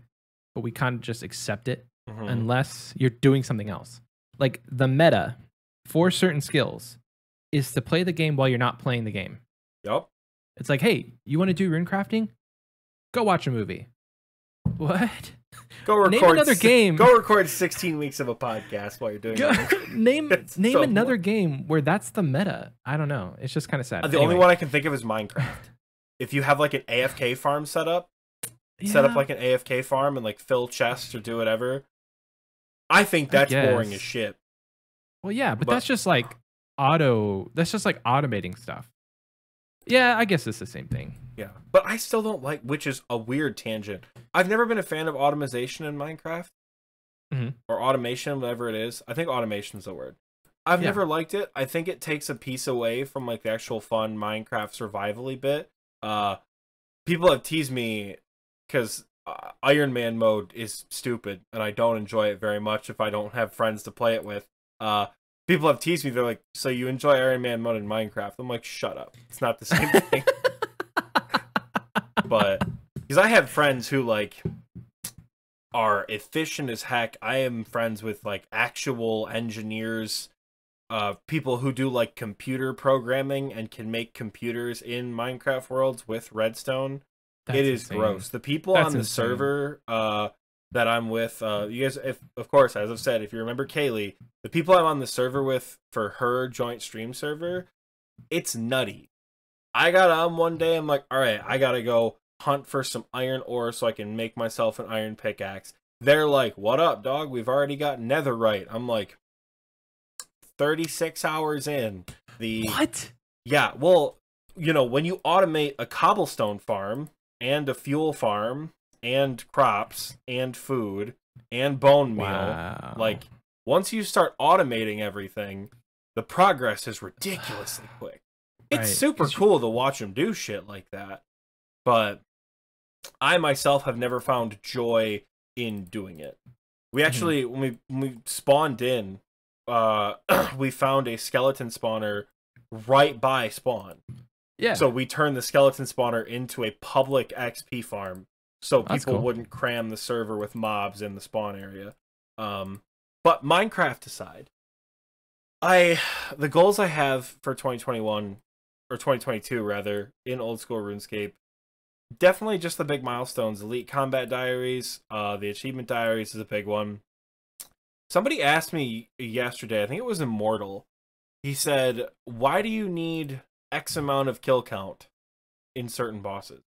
but we kind of just accept it unless you're doing something else. Like the meta for certain skills is to play the game while you're not playing the game. Yep. It's like, hey, you want to do rune crafting? Go watch a movie. What? Go record name another game. Go record 16 weeks of a podcast while you're doing it. Name another game where that's the meta. I don't know. It's just kind of sad. The only one I can think of is Minecraft. If you have like an AFK farm set up like an AFK farm and like fill chests or do whatever, I think that's boring as shit. Well, yeah, but that's just like automating stuff. Yeah, I guess it's the same thing. Yeah, but I still don't like, which is a weird tangent. I've never been a fan of automation in Minecraft. Or automation, whatever it is. I think automation is the word. I've never liked it. I think it takes a piece away from like the actual fun Minecraft survival-y bit. People have teased me because Iron Man mode is stupid and I don't enjoy it very much if I don't have friends to play it with. People have teased me. They're like, so you enjoy Iron Man mode in Minecraft? I'm like, shut up. It's not the same thing. But because I have friends who like are efficient as heck. I am friends with like actual engineers, people who do like computer programming and can make computers in Minecraft worlds with redstone. It is insane. Gross. The people on the server that I'm with, you guys, of course, as I've said, if you remember Kaylee, the people I'm on the server with for her joint stream server, it's nutty. I got on one day, I'm like, all right, I gotta go hunt for some iron ore so I can make myself an iron pickaxe. They're like, what up, dog? We've already got netherite. I'm like, 36 hours in. What? Yeah, well, you know, when you automate a cobblestone farm and a fuel farm and crops and food and bone meal, like, once you start automating everything, the progress is ridiculously quick. It's super cool to watch them do shit like that, but I myself have never found joy in doing it. We actually, when we spawned in, we found a skeleton spawner right by spawn. Yeah. So we turned the skeleton spawner into a public XP farm, so people wouldn't cram the server with mobs in the spawn area. But Minecraft aside, the goals I have for 2021 or 2022 rather in old school RuneScape, definitely just the big milestones. Elite combat diaries, the achievement diaries is a big one. Somebody asked me yesterday, I think it was Immortal. He said, "Why do you need X amount of kill count in certain bosses?"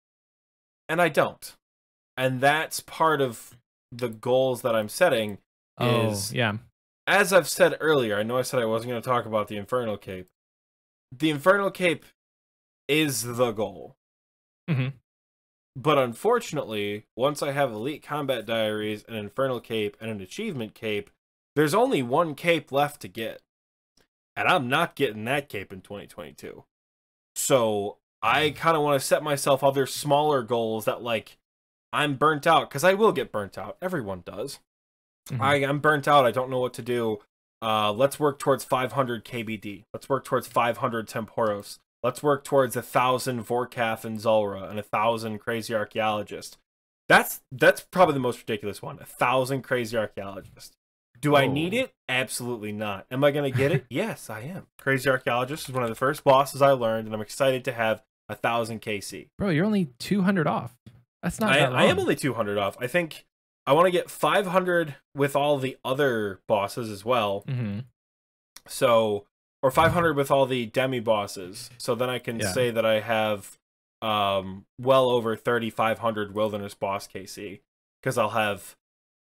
And I don't. And that's part of the goals that I'm setting. As I've said earlier, I know I said I wasn't going to talk about the Infernal Cape. The Infernal Cape is the goal. But unfortunately, once I have Elite Combat Diaries, an Infernal Cape, and an Achievement Cape, there's only one cape left to get. And I'm not getting that cape in 2022. So I kind of want to set myself other smaller goals that, like, I'm burnt out, because I will get burnt out. Everyone does. I'm burnt out. I don't know what to do. Let's work towards 500 KBD. Let's work towards 500 Temporos. Let's work towards 1,000 Vorkath and Zulrah and 1,000 Crazy Archaeologist. That's probably the most ridiculous one. 1,000 Crazy Archaeologist. Do I need it? Absolutely not. Am I going to get it? Yes, I am. Crazy Archaeologist is one of the first bosses I learned, and I'm excited to have 1,000 KC. Bro, you're only 200 off. That's not that long. I am only 200 off. I think I want to get 500 with all the other bosses as well. So, or 500 with all the demi bosses. So then I can say that I have well over 3,500 Wilderness boss KC, because I'll have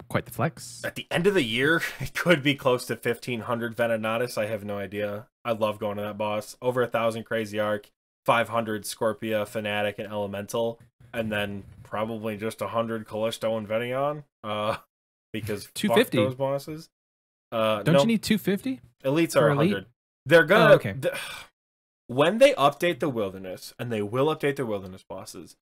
quite the flex. At the end of the year, it could be close to 1,500 Venenatis. I have no idea. I love going to that boss. Over 1,000 Crazy Arc, 500 Scorpia, Fanatic, and Elemental, and then probably just 100 Callisto and Venion. Because 250 fuck those bosses. Don't you need 250? Elites are 100. Elite? They're gonna. Oh, okay. When they update the Wilderness, and they will update the Wilderness bosses,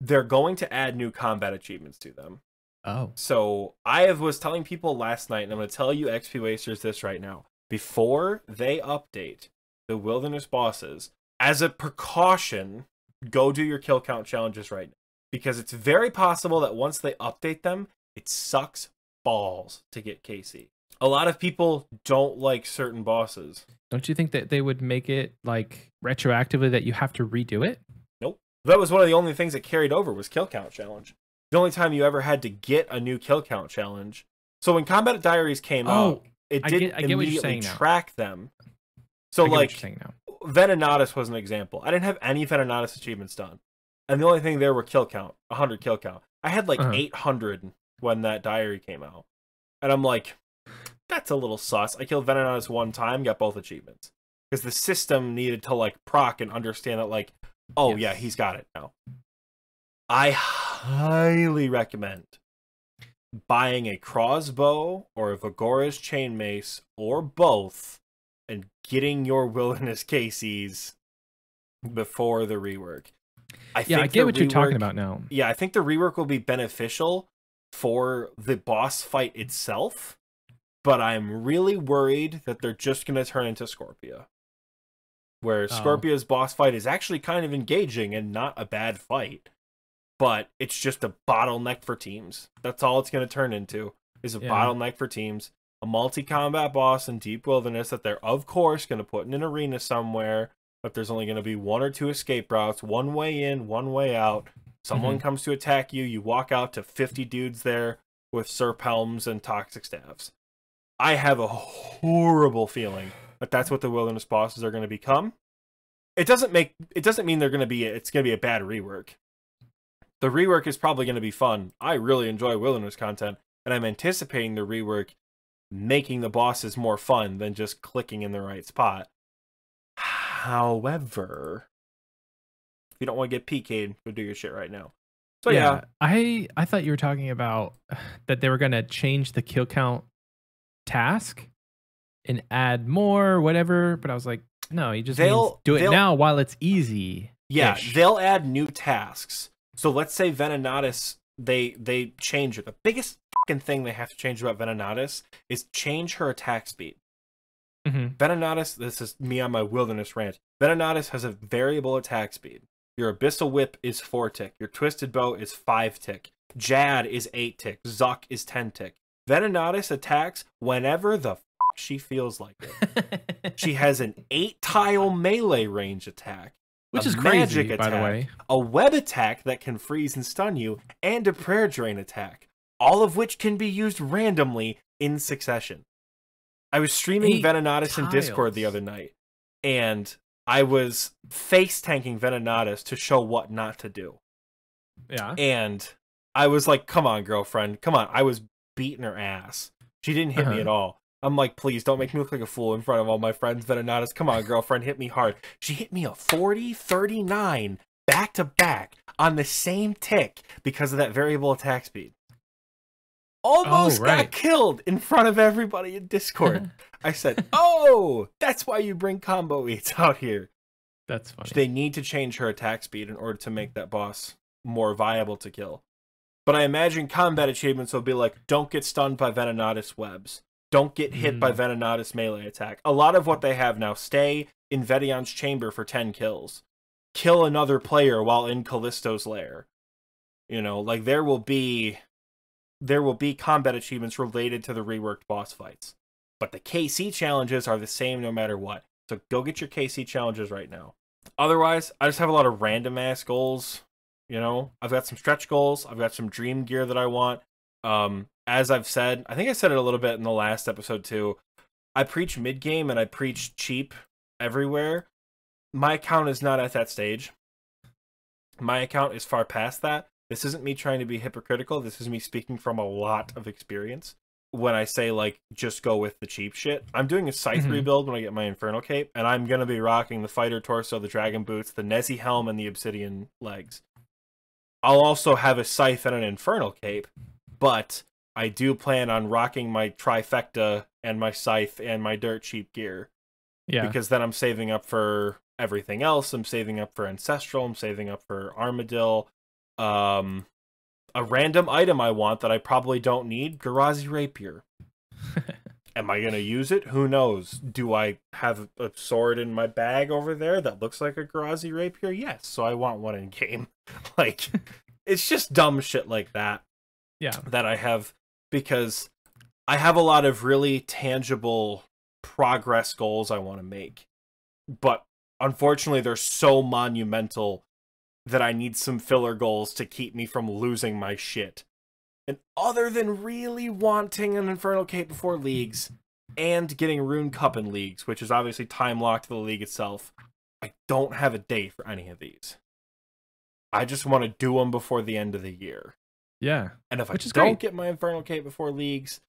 they're going to add new combat achievements to them. Oh. So I was telling people last night, and I'm going to tell you XP Wasters this right now. Before they update the Wilderness bosses, as a precaution, go do your kill count challenges right now. Because it's very possible that once they update them, it sucks balls to get KC. A lot of people don't like certain bosses. Don't you think that they would make it like retroactively that you have to redo it? Nope. That was one of the only things that carried over was kill count challenge. The only time you ever had to get a new kill count challenge. So when Combat Diaries came out, it didn't immediately track them. So like Venenatis was an example. I didn't have any Venenatis achievements done. And the only thing there were kill count, 100 kill count. I had like 800 when that diary came out. And I'm like, that's a little sus. I killed Venenatis one time, got both achievements. Because the system needed to like proc and understand that like, oh yeah, he's got it now. I highly recommend buying a crossbow or a Vigora's chain mace or both and getting your Wilderness KCs before the rework. I get what you're talking about now. Yeah, I think the rework will be beneficial for the boss fight itself, but I'm really worried that they're just going to turn into Scorpia. Where Scorpia's boss fight is actually kind of engaging and not a bad fight, but it's just a bottleneck for teams. That's all it's going to turn into, is a bottleneck for teams. A multi-combat boss in Deep Wilderness that they're, of course, going to put in an arena somewhere, but there's only going to be 1 or 2 escape routes, one way in, one way out. Someone comes to attack you, you walk out to 50 dudes there with Serp Helms and Toxic Staffs. I have a horrible feeling that that's what the Wilderness bosses are going to become. It doesn't mean they're going to be, it's going to be a bad rework. The rework is probably going to be fun. I really enjoy Wilderness content, and I'm anticipating the rework making the bosses more fun than just clicking in the right spot. However, if you don't want to get PK'd, go do your shit right now. So yeah. I thought you were talking about that they were going to change the kill count task and add more, whatever, but I was like, no, you just do it now while it's easy. Yeah, they'll add new tasks. So let's say Venenatis, they change it. The biggest fucking thing they have to change about Venenatis is change her attack speed. Venenatis, this is me on my Wilderness rant. Venenatis has a variable attack speed. Your Abyssal Whip is 4 tick. Your Twisted Bow is 5 tick. Jad is 8 tick. Zuck is 10 tick. Venenatis attacks whenever the she feels like it. She has an 8-tile melee range attack, which is magic crazy, attack, by the way. a web attack that can freeze and stun you, and a prayer drain attack, all of which can be used randomly in succession. I was streaming Venenatis in Discord the other night, and I was face tanking Venenatis to show what not to do. Yeah. And I was like, come on, girlfriend, come on. I was beating her ass. She didn't hit me at all. I'm like, please don't make me look like a fool in front of all my friends. Venenatis, come on, girlfriend, hit me hard. She hit me a 40-39 back to back on the same tick because of that variable attack speed. Almost got killed in front of everybody in Discord. I said, oh, that's why you bring combo eats out here. That's funny. They need to change her attack speed in order to make that boss more viable to kill. But I imagine combat achievements will be like, don't get stunned by Venonat's webs. Don't get hit by Venonat's melee attack. A lot of what they have now, stay in Vedion's chamber for 10 kills. Kill another player while in Callisto's lair. You know, like there will be combat achievements related to the reworked boss fights. But the KC challenges are the same no matter what. So go get your KC challenges right now. Otherwise, I just have a lot of random ass goals. You know, I've got some stretch goals. I've got some dream gear that I want. As I've said, I think I said it a little bit in the last episode too. I preach mid game and I preach cheap everywhere. My account is not at that stage. My account is far past that. This isn't me trying to be hypocritical. This is me speaking from a lot of experience. When I say, like, just go with the cheap shit, I'm doing a scythe rebuild when I get my Infernal Cape, and I'm going to be rocking the Fighter Torso, the Dragon Boots, the Nezi Helm, and the Obsidian Legs. I'll also have a scythe and an Infernal Cape, but I do plan on rocking my Trifecta and my scythe and my dirt cheap gear. Yeah. Because then I'm saving up for everything else. I'm saving up for Ancestral. I'm saving up for Armadil. A random item I want that I probably don't need, Garazi Rapier. Am I going to use it? Who knows? Do I have a sword in my bag over there that looks like a Garazi Rapier? Yes, so I want one in game. Like, it's just dumb shit like that. Yeah. That I have, because I have a lot of really tangible progress goals I want to make. But unfortunately, they're so monumental that I need some filler goals to keep me from losing my shit. And other than really wanting an Infernal Cape before Leagues, and getting Rune Cup in Leagues, which is obviously time-locked to the League itself, I don't have a date for any of these. I just want to do them before the end of the year. Yeah. And if I don't get my Infernal Cape before Leagues,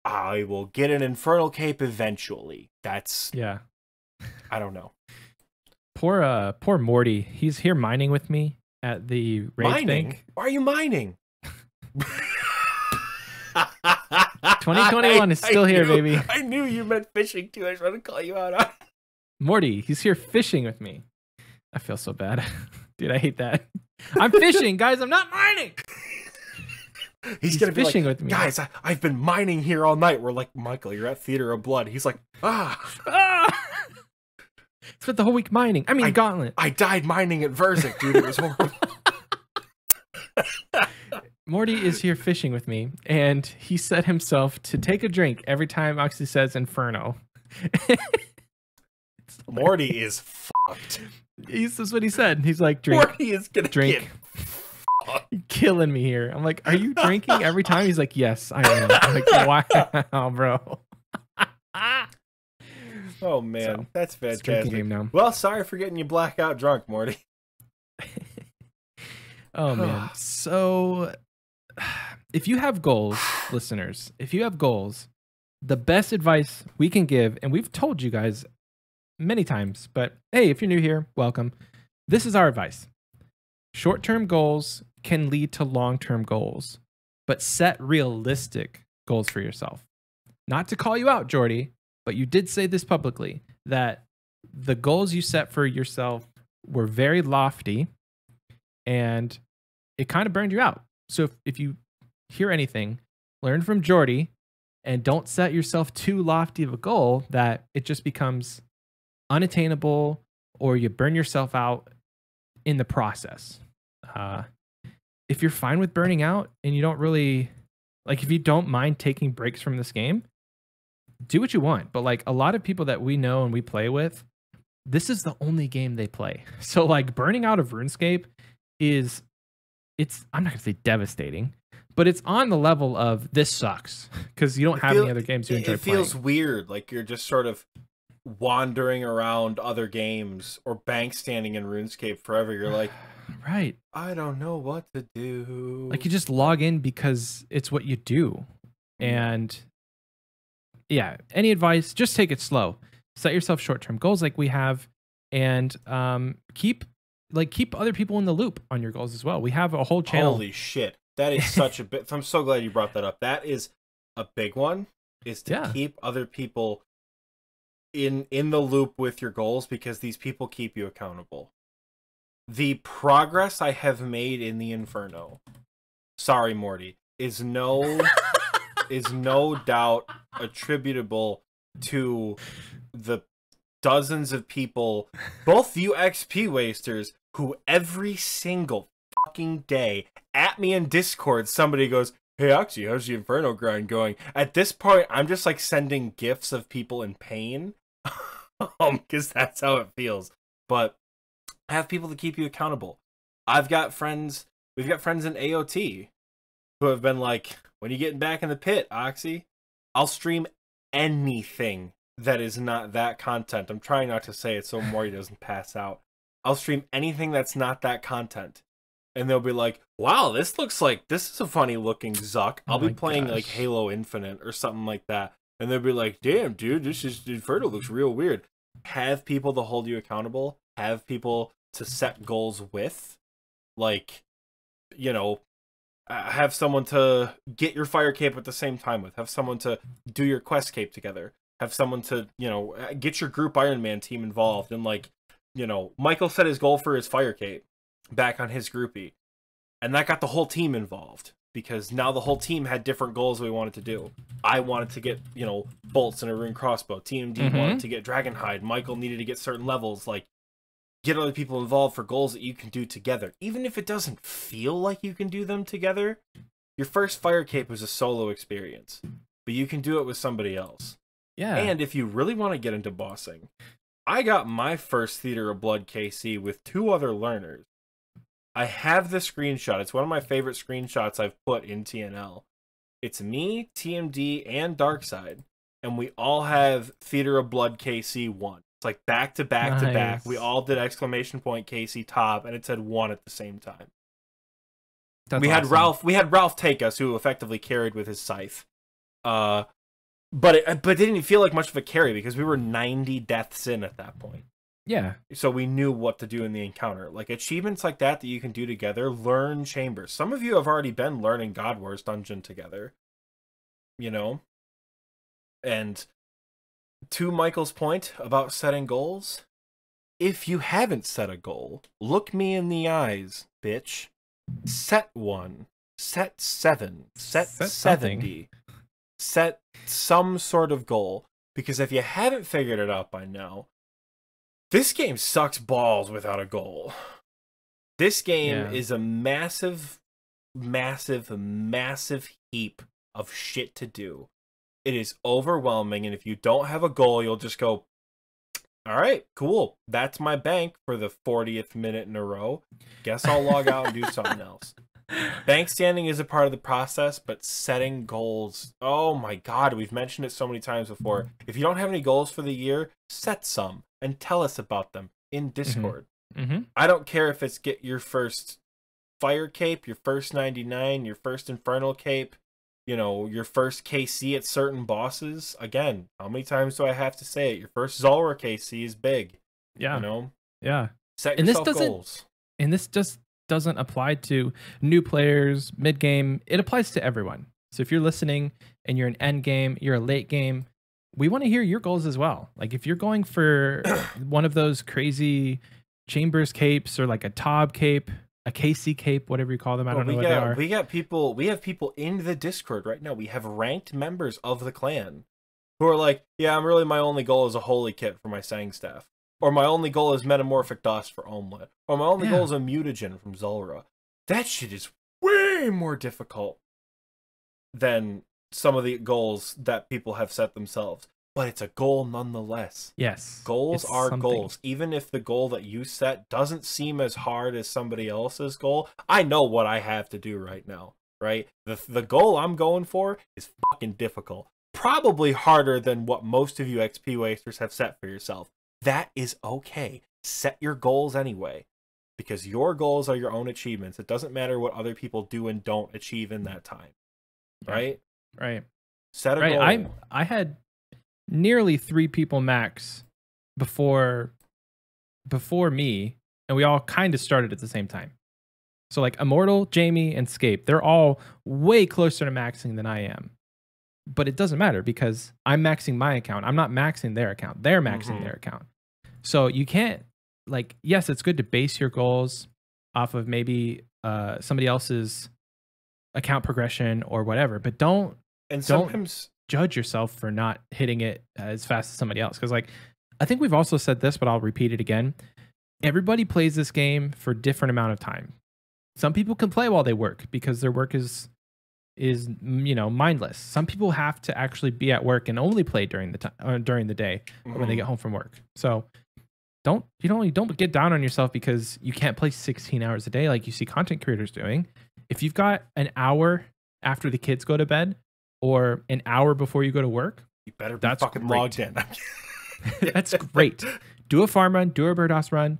I will get an Infernal Cape eventually. That's... Yeah. I don't know. Poor Morty. He's here mining with me at the Rage Bank. Why are you mining? 2021 is still here, baby. I knew you meant fishing too. I just wanted to call you out on. Morty, he's here fishing with me. I feel so bad. Dude, I hate that. I'm fishing, guys. I'm not mining. He's gonna be fishing like, with me. Guys, I've been mining here all night. We're like, Michael, you're at Theater of Blood. He's like, Spent the whole week mining. I mean, Gauntlet. I died mining at Verzik, dude. It was horrible. Morty is here fishing with me, and he set himself to take a drink every time Oxie says Inferno. Morty is fucked. That's what he said. He's like, drink. Morty is gonna drink. Killing me here. I'm like, are you drinking every time? He's like, yes, I am. I'm like, wow, bro. Oh man, so, that's fantastic. Game now. Well, sorry for getting you blackout drunk, Morty. Oh man. So if you have goals, listeners, if you have goals, the best advice we can give, and we've told you guys many times, but hey, if you're new here, welcome. This is our advice. Short-term goals can lead to long-term goals, but set realistic goals for yourself. Not to call you out, Jordy, but you did say this publicly, that the goals you set for yourself were very lofty and it kind of burned you out. So if you hear anything, learn from Jordy and don't set yourself too lofty of a goal that it just becomes unattainable or you burn yourself out in the process. If you're fine with burning out and you don't really, like, if you don't mind taking breaks from this game, do what you want. But like a lot of people that we know and we play with, this is the only game they play. So like burning out of RuneScape is, I'm not gonna say devastating, but it's on the level of this sucks because you don't have any other games you enjoy playing. It feels weird, like you're just sort of wandering around other games or bank standing in RuneScape forever. You're like, right, I don't know what to do. Like you just log in because it's what you do. And yeah, any advice, just take it slow. Set yourself short-term goals like we have, and keep other people in the loop on your goals as well. We have a whole channel. Holy shit. That is such a bit. I'm so glad you brought that up. That is a big one, is to keep other people in the loop with your goals because these people keep you accountable. The progress I have made in the Inferno, sorry Morty, is no doubt attributable to the dozens of people, both you XP wasters, who every single fucking day at me in Discord somebody goes, "Hey Oxie, how's the Inferno grind going?" At this point, I'm just like sending gifs of people in pain, because that's how it feels. But have people to keep you accountable. We've got friends in AOT who have been like, "When you getting back in the pit, Oxie?" I'll stream anything that is not that content. I'm trying not to say it so Maury doesn't pass out. I'll stream anything that's not that content. And they'll be like, "Wow, this is a funny looking Zuck." I'll be playing like Halo Infinite or something like that. And they'll be like, "Damn, dude, Inferno looks real weird." Have people to hold you accountable. Have people to set goals with. Like, you know, have someone to get your fire cape at the same time with. Have someone to do your quest cape together. Have someone to, you know, get your group Iron Man team involved. And like, you know, Michael set his goal for his fire cape back on his groupie. And that got the whole team involved. Because now the whole team had different goals we wanted to do. I wanted to get, you know, bolts and a rune crossbow. TMD wanted to get Dragonhide. Michael needed to get certain levels. Like, get other people involved for goals that you can do together. Even if it doesn't feel like you can do them together, your first fire cape was a solo experience. But you can do it with somebody else. Yeah. And if you really want to get into bossing, I got my first Theater of Blood KC with 2 other learners. I have the screenshot. It's one of my favorite screenshots I've put in TNL. It's me, TMD, and Darkside. And we all have Theater of Blood KC 1. It's like back to back to back. We all did exclamation point KC top, and it said 1 at the same time. That's we awesome. had Ralph take us, who effectively carried with his scythe. But it didn't feel like much of a carry because we were 90 deaths in at that point. Yeah. So we knew what to do in the encounter. Like achievements like that you can do together. Learn chambers. Some of you have already been learning God Wars Dungeon together. You know? And to Michael's point about setting goals, if you haven't set a goal, look me in the eyes, bitch. Set 1. Set 7. Set 70. Set some sort of goal. Because if you haven't figured it out by now, this game sucks balls without a goal. This game is a massive, massive, massive heap of shit to do. It is overwhelming, and if you don't have a goal, you'll just go, "All right, cool. That's my bank for the 40th minute in a row. Guess I'll log out and do something else." Bank standing is a part of the process, but setting goals, oh my god, we've mentioned it so many times before. If you don't have any goals for the year, set some and tell us about them in Discord. I don't care if it's get your first fire cape, your first 99, your first infernal cape, you know, your first KC at certain bosses. Again, how many times do I have to say it? Your first Zulrah KC is big. Yeah. You know? Yeah. Set yourself goals. And this just doesn't apply to new players, mid game. It applies to everyone. So if you're listening and you're an end game, you're a late game, we want to hear your goals as well. Like if you're going for one of those crazy chambers capes or like a Tob cape, a KC cape, whatever you call them. I don't know what they are. We have people in the Discord right now. We have ranked members of the clan who are like, "Yeah, my only goal is a holy kit for my Sang staff. Or my only goal is metamorphic dust for Omelet. Or my only goal is a mutagen from Zulrah." That shit is way more difficult than some of the goals that people have set themselves. But it's a goal nonetheless. Yes. Goals are goals. Even if the goal that you set doesn't seem as hard as somebody else's goal, I know what I have to do right now, right? The goal I'm going for is fucking difficult. Probably harder than what most of you XP wasters have set for yourself. That is okay. Set your goals anyway. Because your goals are your own achievements. It doesn't matter what other people do and don't achieve in that time. Right? Right. Set a goal. I had nearly 3 people max before me, and we all kind of started at the same time. So like Immortal, Jamie, and Scape, they're all way closer to maxing than I am. but it doesn't matter because I'm maxing my account. I'm not maxing their account. They're maxing their account. So you can't, like, yes, it's good to base your goals off of maybe somebody else's account progression or whatever, but don't judge yourself for not hitting it as fast as somebody else. Because, like, I think we've also said this, but I'll repeat it again. Everybody plays this game for different amount of time. Some people can play while they work because their work is mindless. Some people have to actually be at work and only play during the day or when they get home from work. So don't get down on yourself because you can't play 16 hours a day like you see content creators doing. If you've got an hour after the kids go to bed or an hour before you go to work, you better be fucking logged in. That's great. Do a farm run, do a bird house run,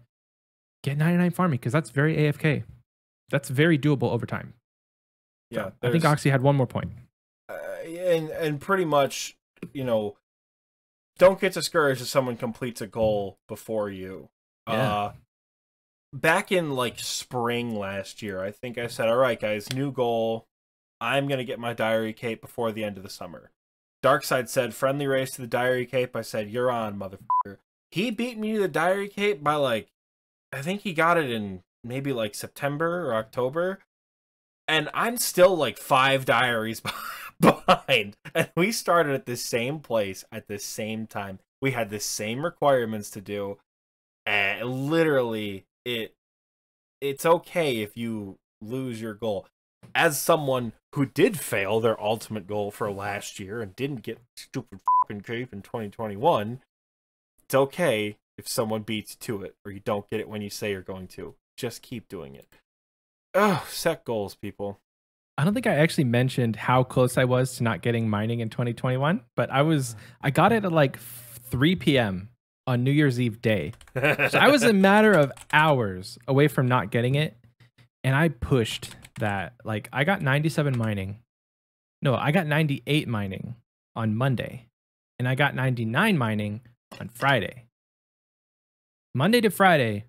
get 99 farming because that's very AFK. That's very doable over time. Yeah, so I think Oxie had one more point. And pretty much, don't get discouraged if someone completes a goal before you. Yeah. Back in like spring last year, I think I said, all right, guys, new goal. I'm going to get my diary cape before the end of the summer. Darkside said, friendly race to the diary cape. I said, you're on, motherfucker. He beat me to the diary cape by like, I think he got it in maybe like September or October. And I'm still like 5 diaries behind. And we started at the same place at the same time. We had the same requirements to do. And literally, it's okay if you lose your goal. As someone who did fail their ultimate goal for last year and didn't get stupid fucking cape in 2021, it's okay if someone beats you to it or you don't get it when you say you're going to. Just keep doing it. Oh, set goals, people. I don't think I actually mentioned how close I was to not getting mining in 2021, but I got it at like 3 p.m. on New Year's Eve day. So I was a matter of hours away from not getting it. And I pushed that. Like, I got 97 mining. No, I got 98 mining on Monday. And I got 99 mining on Friday. Monday to Friday,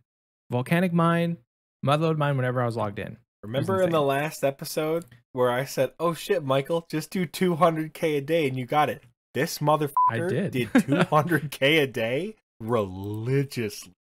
volcanic mine, motherload mine whenever I was logged in. Remember in the last episode where I said, oh shit, Michael, just do 200K a day and you got it. This motherfucker did 200K a day religiously.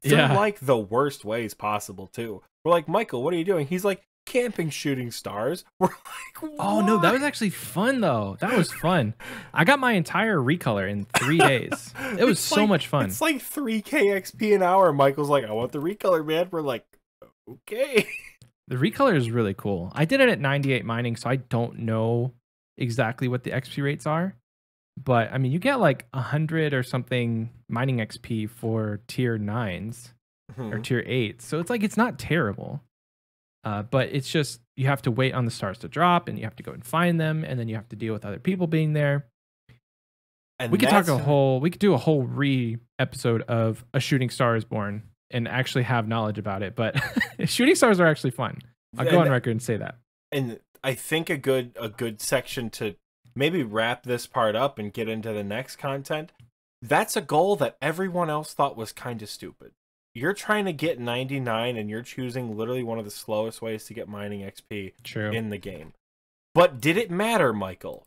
In like the worst ways possible too. We're like, Michael, what are you doing? He's like, camping shooting stars. We're like, what? Oh no, that was actually fun though. That was fun. I got my entire recolor in 3 days. It was so much fun. It's like 3K XP an hour. Michael's like, I want the recolor, man. We're like, okay. The recolor is really cool. I did it at 98 mining, so I don't know exactly what the XP rates are. But I mean, you get like 100 or something mining XP for tier 9s or tier 8s. So it's like, it's not terrible. But it's just, you have to wait on the stars to drop and you have to go and find them. And then you have to deal with other people being there. And we could do a whole episode of A Shooting Star is Born and actually have knowledge about it. But shooting stars are actually fun. I'll go on record and say that. And I think a good section to maybe wrap this part up and get into the next content. That's a goal that everyone else thought was kind of stupid. You're trying to get 99 and you're choosing literally one of the slowest ways to get mining XP in the game. But did it matter, Michael?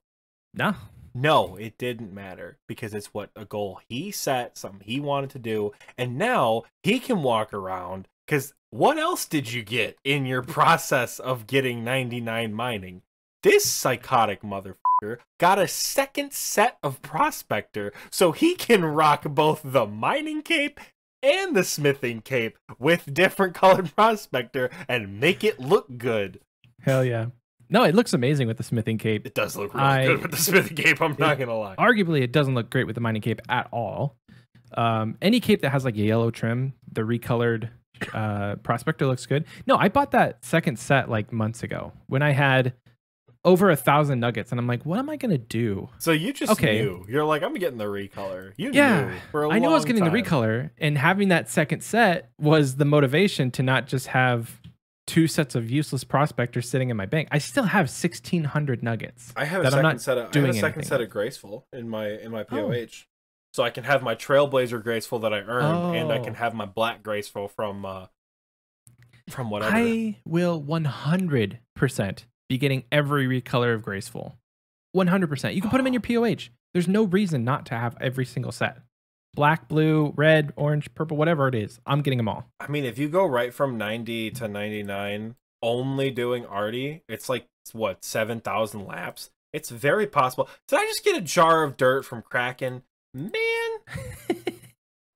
No. No, it didn't matter because it's what a goal he set, something he wanted to do, and now he can walk around because what else did you get in your process of getting 99 mining? This psychotic motherfucker got a second set of Prospector so he can rock both the mining cape and the smithing cape with different colored Prospector and make it look good. Hell yeah. No, it looks amazing with the smithing cape. It does look really good with the smithing cape, I'm not going to lie. Arguably, it doesn't look great with the mining cape at all. Any cape that has like a yellow trim, the recolored Prospector looks good. No, I bought that second set like months ago when I had over 1,000 nuggets, and I'm like, what am I gonna do? So you just knew. You're like, I'm getting the recolor. You knew for a I knew long I was getting time. the recolor, and having that second set was the motivation to not just have 2 sets of useless prospectors sitting in my bank. I still have 1,600 nuggets. I have a second set of Graceful in my POH. So I can have my Trailblazer Graceful that I earned, and I can have my Black Graceful from whatever. I will 100% be getting every recolor of Graceful. 100%. You can put them in your POH. There's no reason not to have every single set. Black, blue, red, orange, purple, whatever it is. I'm getting them all. I mean, if you go right from 90 to 99, only doing Artie, it's like, what, 7,000 laps? It's very possible. Did I just get a jar of dirt from Kraken? Man,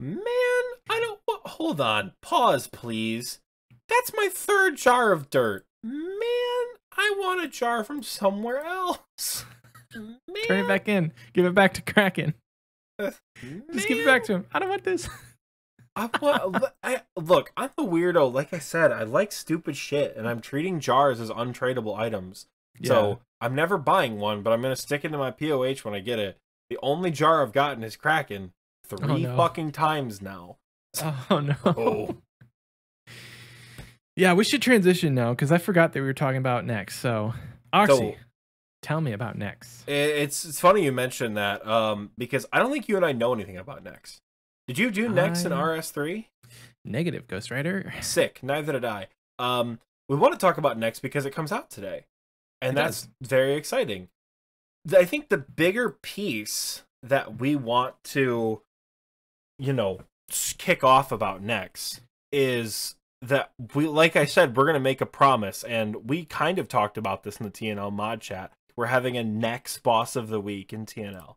I don't, hold on, pause, please. That's my 3rd jar of dirt. Man, I want a jar from somewhere else. Man. Turn it back in. Give it back to Kraken. Just give it back to him. I don't want this. Look, I'm a weirdo. Like I said, I like stupid shit, and I'm treating jars as untradeable items. Yeah. So I'm never buying one, but I'm going to stick it in my POH when I get it. The only jar I've gotten is Kraken 3 fucking times now. Oh, no. Oh. Yeah, we should transition now, because I forgot that we were talking about NEX. So, Oxie, tell me about NEX. It's funny you mentioned that, because I don't think you and I know anything about NEX. Did you do NEX in RS3? Negative, Ghost Rider. Sick. Neither did I. We want to talk about NEX because it comes out today. And that's very exciting. I think the bigger piece that we want to, kick off about NEX is that like I said, we're going to make a promise. And we kind of talked about this in the TNL mod chat. We're having a NEX Boss of the Week in TNL.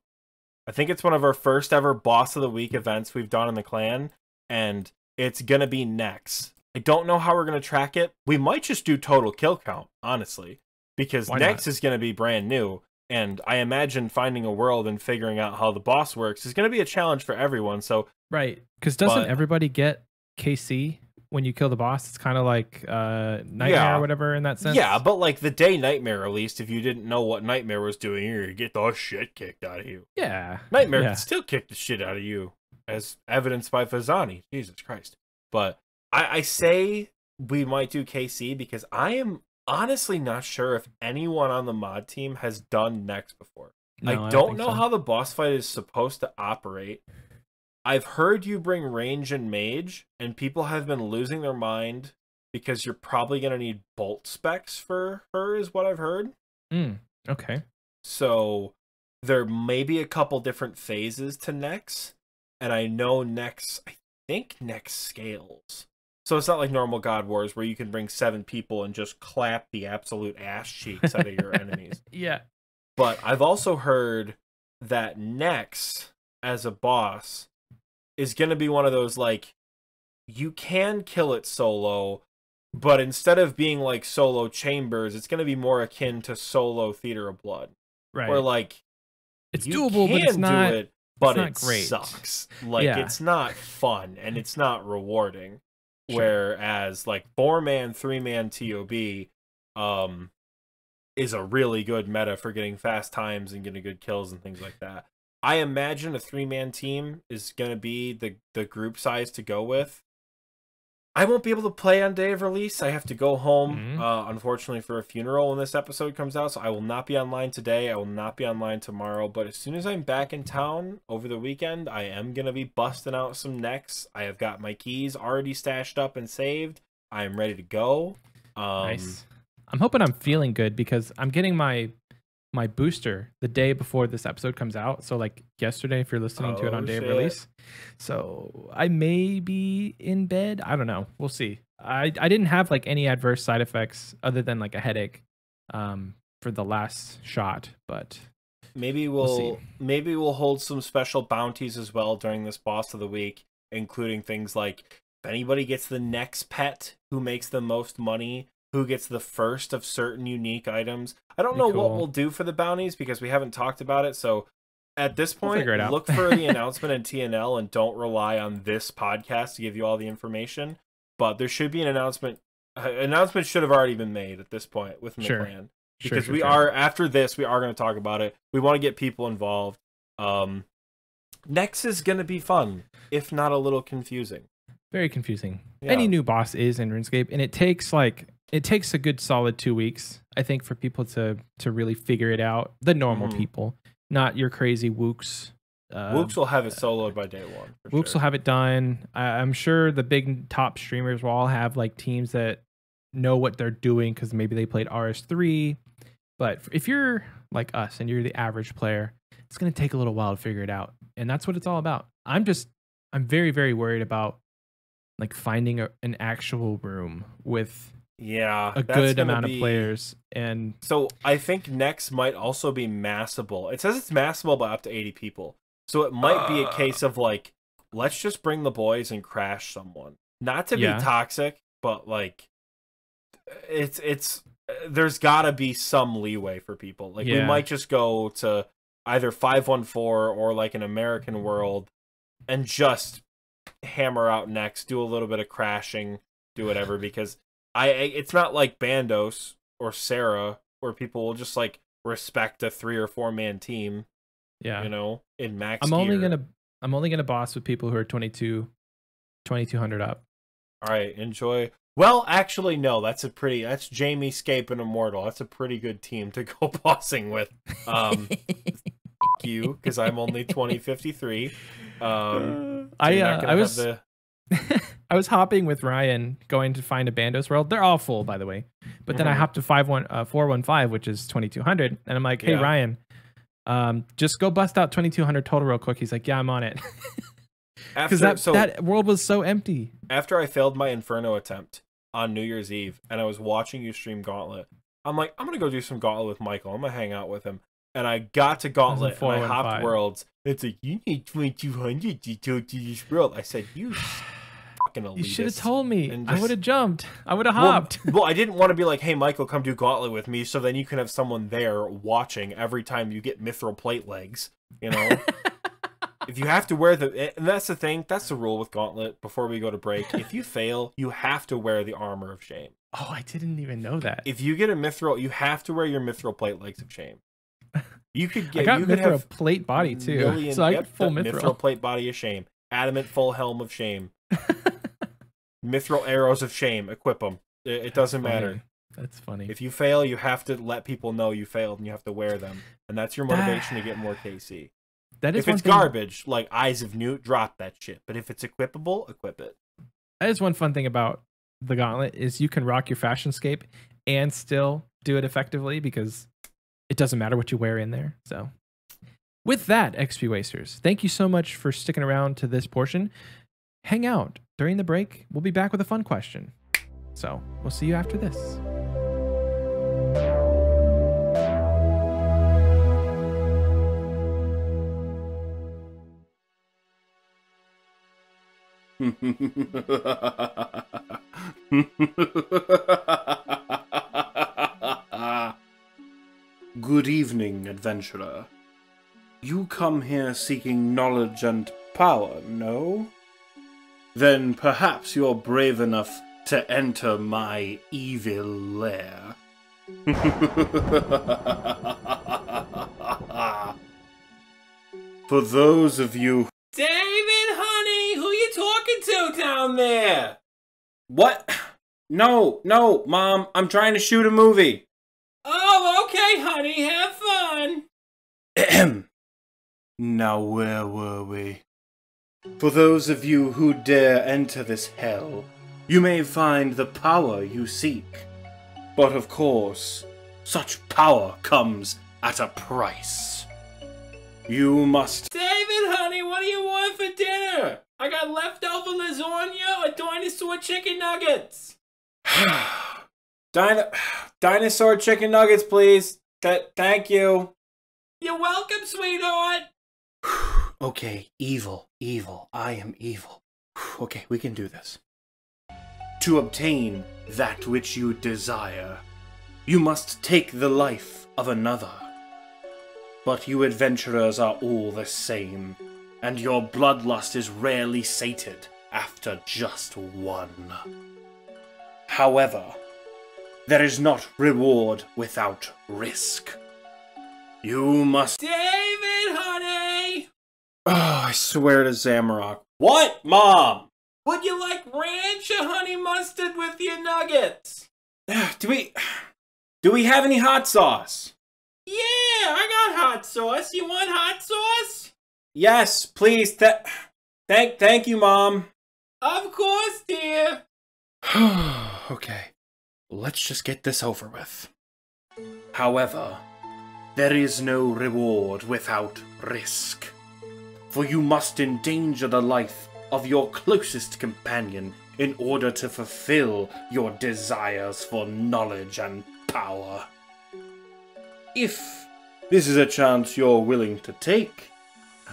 I think it's one of our first ever Boss of the Week events we've done in the clan, and it's going to be NEX. I don't know how we're going to track it. We might just do total kill count, honestly, because NEX is going to be brand new, and I imagine finding a world and figuring out how the boss works is going to be a challenge for everyone. So right, because doesn't everybody get KC when you kill the boss? It's kind of like Nightmare or whatever in that sense. Yeah, but like the day Nightmare released, if you didn't know what Nightmare was doing, you get the shit kicked out of you. Yeah. Nightmare can still kick the shit out of you, as evidenced by Fazani. Jesus Christ. But I say we might do KC because I am honestly not sure if anyone on the mod team has done NEX before. No, I don't know how the boss fight is supposed to operate. I've heard you bring range and mage, and people have been losing their mind because you're probably going to need bolt specs for her, is what I've heard. Okay. So there may be a couple different phases to NEX, and I know I think NEX scales. So it's not like normal God Wars where you can bring 7 people and just clap the absolute ass cheeks out of your enemies. Yeah. But I've also heard that NEX, as a boss, is going to be one of those, like, you can kill it solo, but instead of being like solo Chambers, it's going to be more akin to solo Theater of Blood. Right. Where, like, it's doable, but it's not, do it, but it great. Sucks. Like, it's not fun, and it's not rewarding. Sure. Whereas, like, 4-man, 3-man TOB is a really good meta for getting fast times and getting good kills and things like that. I imagine a 3-man team is going to be the group size to go with. I won't be able to play on day of release. I have to go home, unfortunately, for a funeral when this episode comes out, so I will not be online today. I will not be online tomorrow, but as soon as I'm back in town over the weekend, I am going to be busting out some NEX. I have got my keys already stashed up and saved. I am ready to go. Nice. I'm hoping I'm feeling good because I'm getting my booster the day before this episode comes out. So like yesterday, if you're listening to it on day of release. So I may be in bed. I don't know. We'll see. I didn't have like any adverse side effects other than like a headache for the last shot, but maybe we'll hold some special bounties as well during this boss of the week, including things like if anybody gets the next pet who makes the most money, who gets the first of certain unique items. I don't know what we'll do for the bounties because we haven't talked about it. So at this point, look for the announcement in TNL and don't rely on this podcast to give you all the information. But there should be an announcement. Announcement should have already been made at this point within the plan. Because after this, we are going to talk about it. We want to get people involved. NEX is going to be fun, if not a little confusing. Very confusing. Yeah. Any new boss is in RuneScape, and it takes a good solid 2 weeks, I think, for people to really figure it out. The normal people, not your crazy wooks. Wooks will have it soloed by day one. Wooks will have it done. I'm sure the big top streamers will all have like teams that know what they're doing because maybe they played RS3. But if you're like us and you're the average player, it's going to take a little while to figure it out. And that's what it's all about. I'm very, very worried about like finding an actual room with a good amount of players. And so I think NEX might also be massable. It says it's massable by up to 80 people. So it might be a case of like, let's just bring the boys and crash someone. Not to be toxic, but like it's there's gotta be some leeway for people. Like we might just go to either 514 or like an American world and just hammer out NEX, do a little bit of crashing, do whatever, because it's not like Bandos or Sarah where people will just like respect a 3 or 4 man team. Yeah. You know, in max I'm only gonna boss with people who are 2200 up. All right, enjoy. Well, actually, no. That's Jamie, Scape, and Immortal. That's a pretty good team to go bossing with. You, because I'm only 2053. I was hopping with Ryan going to find a Bandos world. They're all full, by the way. But then I hopped to 415, which is 2200, and I'm like, hey Ryan, just go bust out 2200 total real quick. He's like, yeah, I'm on it. Because that world was so empty. After I failed my Inferno attempt on New Year's Eve, and I was watching you stream Gauntlet, I'm like, I'm gonna go do some Gauntlet with Michael. I'm gonna hang out with him. And I got to Gauntlet, and I hopped worlds. It's like, you need 2200 to go to this world. I said, you fucking elitist. You should have told me. I would have jumped. I would have hopped. Well, I didn't want to be like, hey, Michael, come do Gauntlet with me, so then you can have someone there watching every time you get mithril plate legs, you know? If you have to wear and that's the thing, that's the rule with Gauntlet before we go to break. If you fail, you have to wear the armor of shame. Oh, I didn't even know that. If you get a mithril, you have to wear your mithril plate legs of shame. You could get. I got mithril plate body too, so I get full mithril plate body of shame, adamant full helm of shame, mithril arrows of shame. Equip them. It doesn't matter. That's funny. If you fail, you have to let people know you failed, and you have to wear them, and that's your motivation to get more KC. That is if it's garbage, like Eyes of Newt, drop that shit. But if it's equipable, equip it. That is one fun thing about the Gauntlet is you can rock your Fashionscape and still do it effectively because it doesn't matter what you wear in there. So with that, XP Wasters, thank you so much for sticking around to this portion. Hang out during the break. We'll be back with a fun question. So we'll see you after this. Good evening, adventurer. You come here seeking knowledge and power, no? Then perhaps you're brave enough to enter my evil lair. For those of you... David, honey, who you talking to down there? What? No, Mom, I'm trying to shoot a movie. Oh, okay, honey, have fun. Now, where were we? For those of you who dare enter this hell, you may find the power you seek. But of course, such power comes at a price. You must... David, honey, what do you want for dinner? I got leftover lasagna or dinosaur chicken nuggets. Dinosaur chicken nuggets, please. Thank you. You're welcome, sweetheart. Okay, evil. I am evil. Okay, we can do this. To obtain that which you desire, you must take the life of another. But you adventurers are all the same, and your bloodlust is rarely sated after just one. However, there is not reward without risk. You must... David, honey! Oh, I swear to Zamarok. What, Mom? Would you like ranch or honey mustard with your nuggets? Do we have any hot sauce? Yeah, I got hot sauce. You want hot sauce? Yes, please. Thank you, Mom. Of course, dear. Okay, let's just get this over with. However, there is no reward without risk, for you must endanger the life of your closest companion in order to fulfill your desires for knowledge and power. If this is a chance you're willing to take,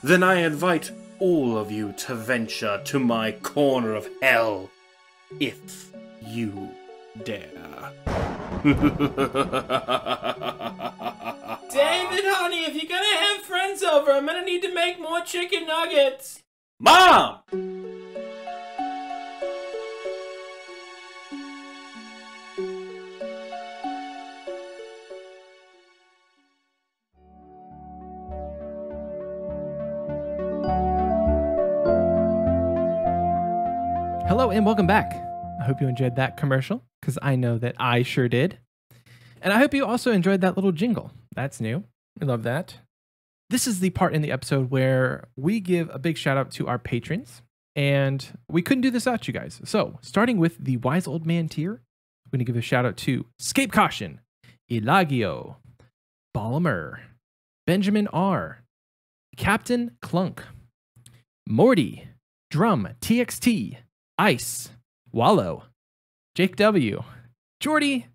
then I invite all of you to venture to my corner of hell, if you dare. David, honey, if you're gonna have friends over, I'm gonna need to make more chicken nuggets. Mom! Hello and welcome back. I hope you enjoyed that commercial, because I know that I sure did. And I hope you also enjoyed that little jingle. That's new. I love that. This is the part in the episode where we give a big shout out to our patrons. And we couldn't do this without you guys. So, starting with the Wise Old Man tier, we're going to give a shout out to Scape Caution, Elagio, Balmer, Benjamin R., Captain Clunk, Morty, Drum, TXT, Ice, Wallow, Jake W, Jordy,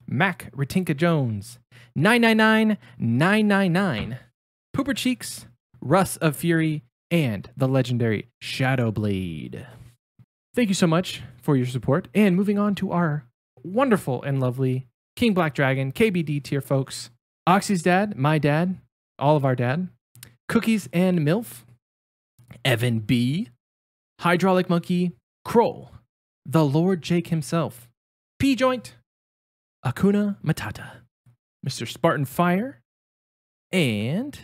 Mac Retinka Jones, 999999, Pooper Cheeks, Russ of Fury, and the legendary Shadowblade. Thank you so much for your support. And moving on to our wonderful and lovely King Black Dragon, KBD tier folks, Oxie's dad, my dad, all of our dad, Cookies and MILF, Evan B, Hydraulic Monkey, Kroll, the Lord Jake himself, P-Joint, Akuna Matata, Mr. Spartan Fire, and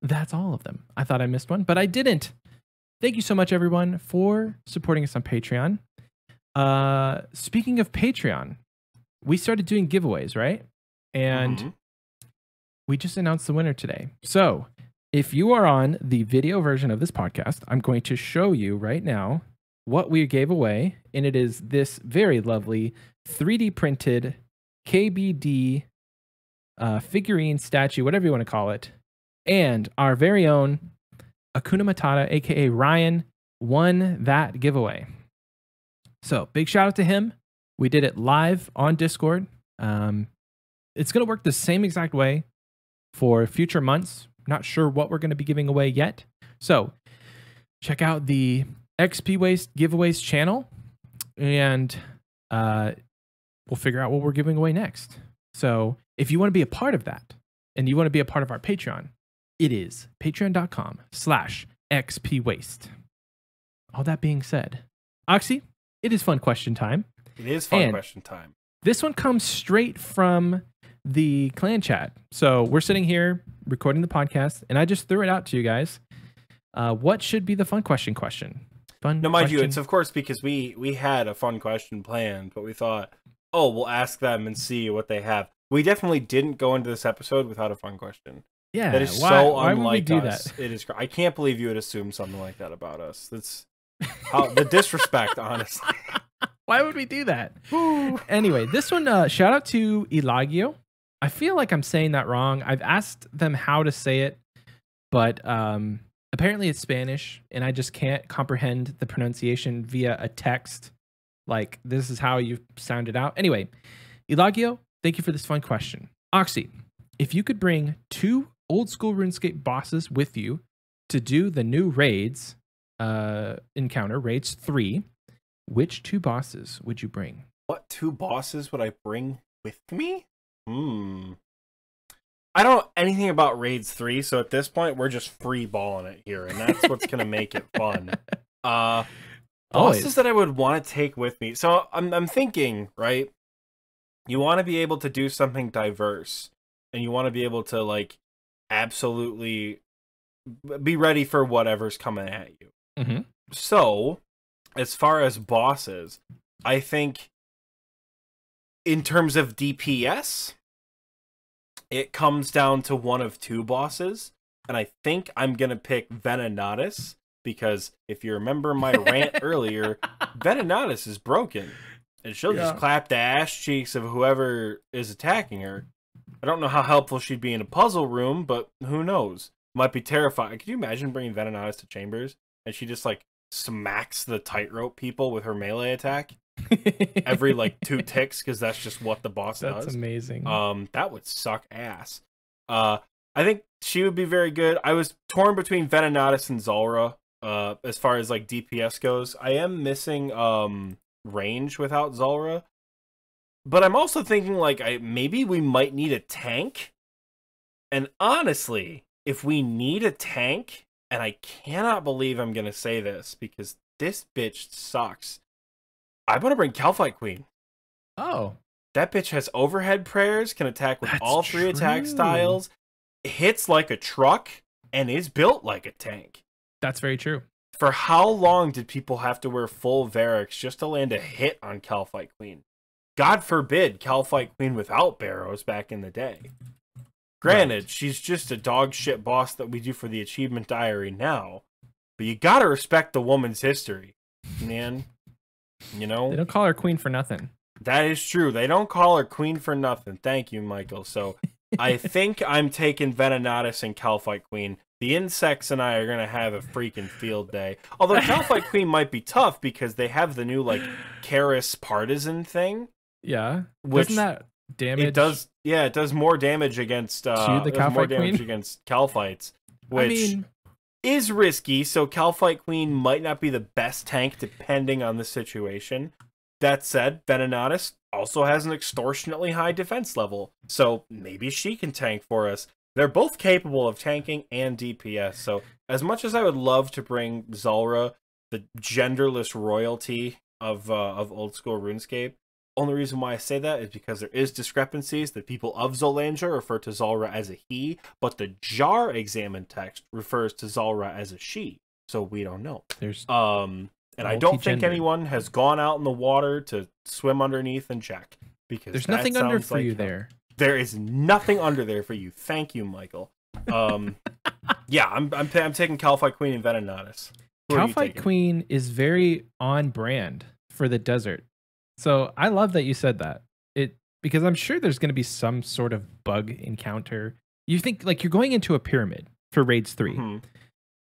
that's all of them. I thought I missed one, but I didn't. Thank you so much, everyone, for supporting us on Patreon. Speaking of Patreon, we started doing giveaways, right? And we just announced the winner today. So if you are on the video version of this podcast, I'm going to show you right now what we gave away, and it is this very lovely 3D printed KBD figurine, statue, whatever you want to call it, and our very own Akuna Matata, aka Ryan, won that giveaway. So big shout out to him. We did it live on Discord. It's going to work the same exact way for future months. Not sure what we're going to be giving away yet. So check out the XP Waste Giveaways channel, and we'll figure out what we're giving away next. So if you want to be a part of that, and you want to be a part of our Patreon, it is patreon.com/xpwaste. All that being said, Oxie, it is fun question time. It is fun question time. This one comes straight from the clan chat. So we're sitting here recording the podcast, and I just threw it out to you guys. What should be the fun question? No, mind you, it's of course because we had a fun question planned, but we thought, oh, we'll ask them and see what they have. We definitely didn't go into this episode without a fun question. Yeah, that is so why unlike would we do us. That? It is. I can't believe you would assume something like that about us. That's how, the disrespect, honestly. Why would we do that? Anyway, this one, shout out to Elagio. I feel like I'm saying that wrong. I've asked them how to say it, but apparently it's Spanish, and I just can't comprehend the pronunciation via a text. Like, this is how you sound it out. Anyway, Elagio, thank you for this fun question. Oxie, if you could bring 2 old school RuneScape bosses with you to do the new raids encounter, raids 3, which 2 bosses would you bring? What 2 bosses would I bring with me? I don't know anything about raids 3, so at this point we're just free balling it here, and that's what's gonna make it fun. Bosses that I would want to take with me. So I'm thinking, right? You want to be able to do something diverse, and you want to be able to like absolutely be ready for whatever's coming at you. So, as far as bosses, I think in terms of DPS, it comes down to one of 2 bosses, and I think I'm gonna pick Venenatus, because if you remember my rant earlier, Venenatus is broken. and she'll just clap the ass cheeks of whoever is attacking her. I don't know how helpful she'd be in a puzzle room, but who knows? Might be terrifying. Could you imagine bringing Venenatis to Chambers and she just like smacks the tightrope people with her melee attack every like 2 ticks because that's just what the boss does. That's amazing. That would suck ass. I think she would be very good. I was torn between Venenatis and Zulrah as far as like DPS goes. I am missing range without Zulrah. But I'm also thinking like maybe we might need a tank. And honestly, if we need a tank, and I cannot believe I'm going to say this because this bitch sucks. I want to bring Calphite Queen. Oh. That bitch has overhead prayers, can attack with all 3 attack styles, hits like a truck, and is built like a tank. That's very true. For how long did people have to wear full Varix just to land a hit on Calphite Queen? God forbid Calphite Queen without Barrows back in the day. Granted, she's just a dog shit boss that we do for the achievement diary now, but you gotta respect the woman's history, man. You know? They don't call her queen for nothing. That is true. They don't call her queen for nothing. Thank you, Michael. So I think I'm taking Venenatis and Calphite Queen. The insects and I are going to have a freaking field day. Although Calphite Queen might be tough because they have the new, like, Karis Partisan thing. Yeah. Which doesn't that damage? It does, yeah, it does more damage against, the Calphite Queen? Against Calphites. Which I mean, is risky, so Calphite Queen might not be the best tank depending on the situation. That said, Venenatis also has an extortionately high defense level, so maybe she can tank for us. They're both capable of tanking and DPS, so as much as I would love to bring Zulrah, the genderless royalty of old school RuneScape, only reason why I say that is because there is discrepancies. The people of Zolangia refer to Zulrah as a he, but the jar examine text refers to Zulrah as a she, so we don't know. There's and I don't think anyone has gone out in the water to swim underneath and check. Because there's nothing under for you there. There is nothing under there for you. Thank you, Michael. Yeah, I'm taking Calphite Queen and Venenatis. Calphite Queen is very on brand for the desert. So I love that you said that. Because I'm sure there's going to be some sort of bug encounter. You think like you're going into a pyramid for raids 3. Mm-hmm.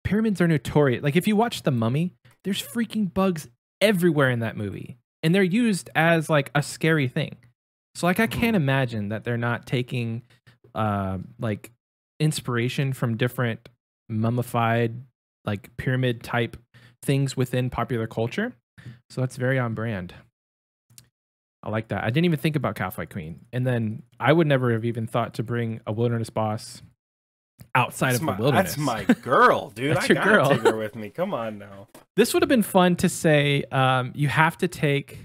Pyramids are notorious. Like if you watch The Mummy, there's freaking bugs everywhere in that movie. And they're used as like a scary thing. So like I can't imagine that they're not taking like inspiration from different mummified like pyramid type things within popular culture. So that's very on brand. I like that. I didn't even think about Calphite Queen. And then I would never have even thought to bring a wilderness boss outside of the wilderness. That's my girl, dude. That's your girl. Take her with me. Come on now. This would have been fun to say you have to take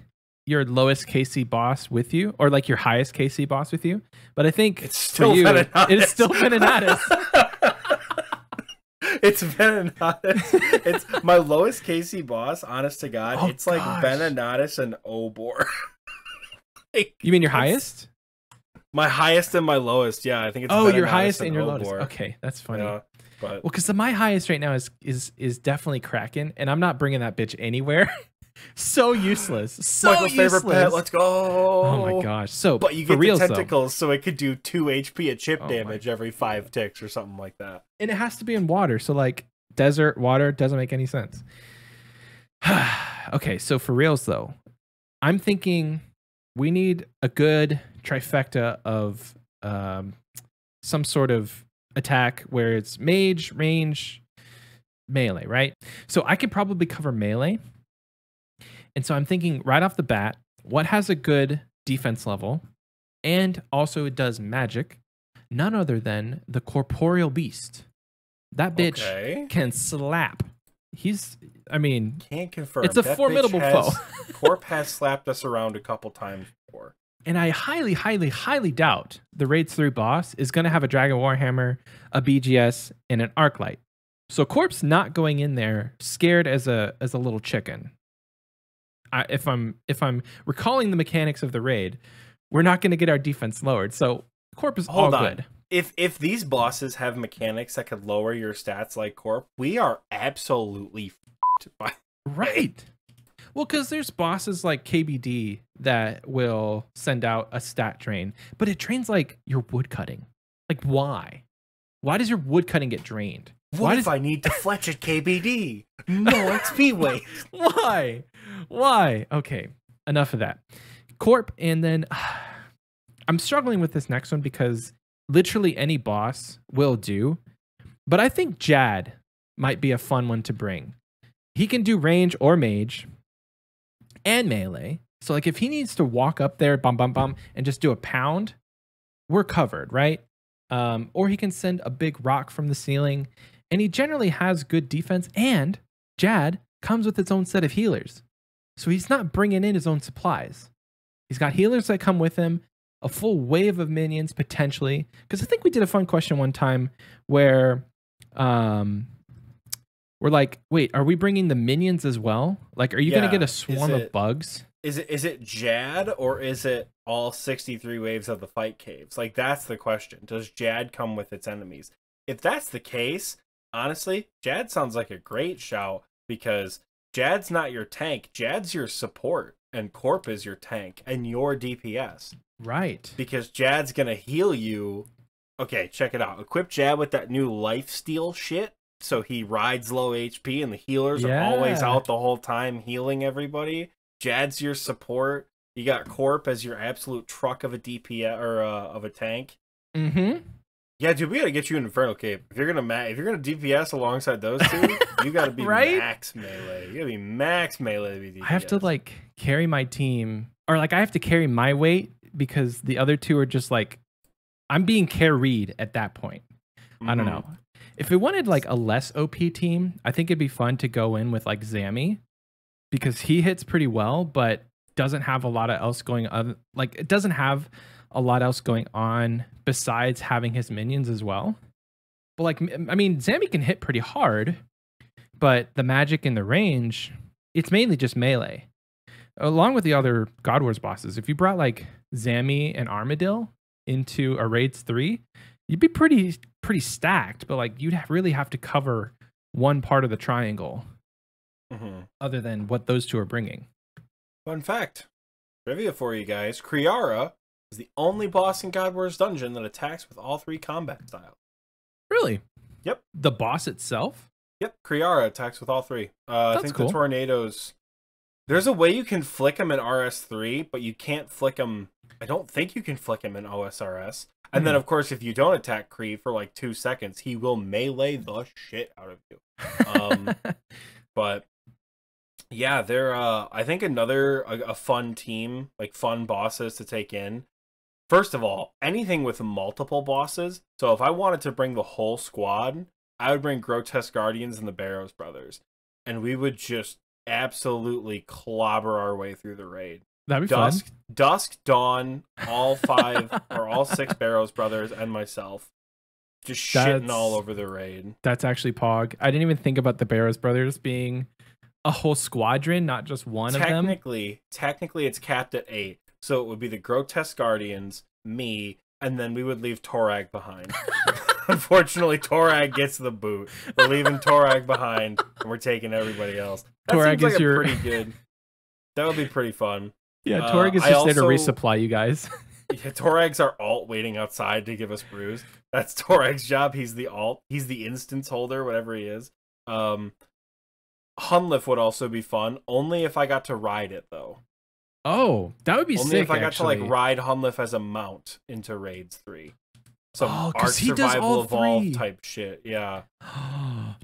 your lowest KC boss with you, or like your highest KC boss with you. But I think it's still for you, Venenatis. It is still Venenatis. It's Venenatis. It's my lowest KC boss, honest to God. Oh, it's like Venenatis and Obor. Like, you mean your highest? My highest and my lowest, yeah. I think it's your highest and your lowest. Okay, that's funny. Yeah, but well, because my highest right now is definitely Kraken, and I'm not bringing that bitch anywhere. So useless. So Michael's useless. favorite pet. Let's go. Oh my gosh. So, but you get the tentacles, so it could do 2 HP at chip damage every 5 ticks or something like that. And it has to be in water. So like desert water doesn't make any sense. Okay, so for reals though, I'm thinking we need a good trifecta of some sort of attack where it's mage, range, melee, right? So I could probably cover melee. And so I'm thinking right off the bat, what has a good defense level and also it does magic? None other than the corporeal beast. That bitch can slap. Can't confirm. It's a formidable foe. Corp has slapped us around a couple times before. And I highly, highly, highly doubt the Raids 3 boss is going to have a Dragon Warhammer, a BGS, and an Arclight. So Corp's not going in there scared as a little chicken. If I'm recalling the mechanics of the raid, we're not going to get our defense lowered. So Corp is all good. If these bosses have mechanics that could lower your stats like Corp, we are absolutely f***ed by. Right. Well, because there's bosses like KBD that will send out a stat drain, but it drains like your wood cutting. Like why? Why does your wood cutting get drained? What if I need to fletch at KBD? No XP waste. Why? Okay, enough of that. Corp, and then I'm struggling with this next one because literally any boss will do, but I think Jad might be a fun one to bring. He can do range or mage and melee. So like if he needs to walk up there, bum, bum, bum, and just do a pound, we're covered, right? Or he can send a big rock from the ceiling, and he generally has good defense, and Jad comes with its own set of healers. So he's not bringing in his own supplies. He's got healers that come with him, a full wave of minions potentially. Because I think we did a fun question one time where we're like, wait, are we bringing the minions as well? Like, are you going to get a swarm of bugs? Is it Jad, or is it all 63 waves of the fight caves? Like, that's the question. Does Jad come with its enemies? If that's the case, honestly, Jad sounds like a great shout, because Jad's not your tank. Jad's your support, and Corp is your tank and your DPS. Right. Because Jad's going to heal you. Okay, check it out. Equip Jad with that new lifesteal shit, so he rides low HP and the healers are always out the whole time healing everybody. Jad's your support. You got Corp as your absolute truck of a DPS or of a tank. Mm-hmm. Yeah, dude, we gotta get you an Infernal Cape. If you're gonna DPS alongside those two, you gotta be right? max melee. You gotta be max melee to be DPS. I have to like carry my team, or like I have to carry my weight because the other two are just like, I'm being carried at that point. I don't know. If we wanted like a less OP team, I think it'd be fun to go in with like Zammy, because he hits pretty well, but doesn't have a lot of else going on. Like it doesn't have a lot else going on besides having his minions as well. But like, I mean, Zammy can hit pretty hard, but the magic and the range, it's mainly just melee. Along with the other God Wars bosses, if you brought like Zammy and Armadil into a Raids 3, you'd be pretty stacked, but like you'd really have to cover one part of the triangle other than what those two are bringing. Fun fact, trivia for you guys, Kriara is the only boss in God Wars Dungeon that attacks with all three combat styles. Really? Yep. The boss itself? Yep, Kriara attacks with all three. I think cool. The tornadoes... There's a way you can flick them in RS3, but you can't flick them... I don't think you can flick him in OSRS. And then, of course, if you don't attack Kree for like 2 seconds, he will melee the shit out of you. But yeah, they're I think another a fun team, like fun bosses to take in. First of all, anything with multiple bosses. So if I wanted to bring the whole squad, I would bring Grotesque Guardians and the Barrows Brothers, and we would just absolutely clobber our way through the raid. That'd be fun. Dusk, Dawn, all 5 or all 6 Barrows Brothers and myself. Just shitting all over the raid. That's actually Pog. I didn't even think about the Barrows Brothers being a whole squadron, not just one of them. Technically, it's capped at 8. So it would be the Grotesque Guardians, me, and then we would leave Torag behind. Unfortunately, Torag gets the boot. We're leaving Torag behind, and we're taking everybody else. That Torag seems like is your... pretty good. That would be pretty fun. Yeah, Torag is just there to resupply you guys. Yeah, Torag's our alt waiting outside to give us brews. That's Torag's job. He's the alt. He's the instance holder, whatever he is. Hunliff would also be fun, only if I got to ride it, though. Oh, that would be only sick, if I got actually. to like ride Hunliff as a mount into Raids 3. Some Ark he does Survival all Evolve 3. type shit. Yeah.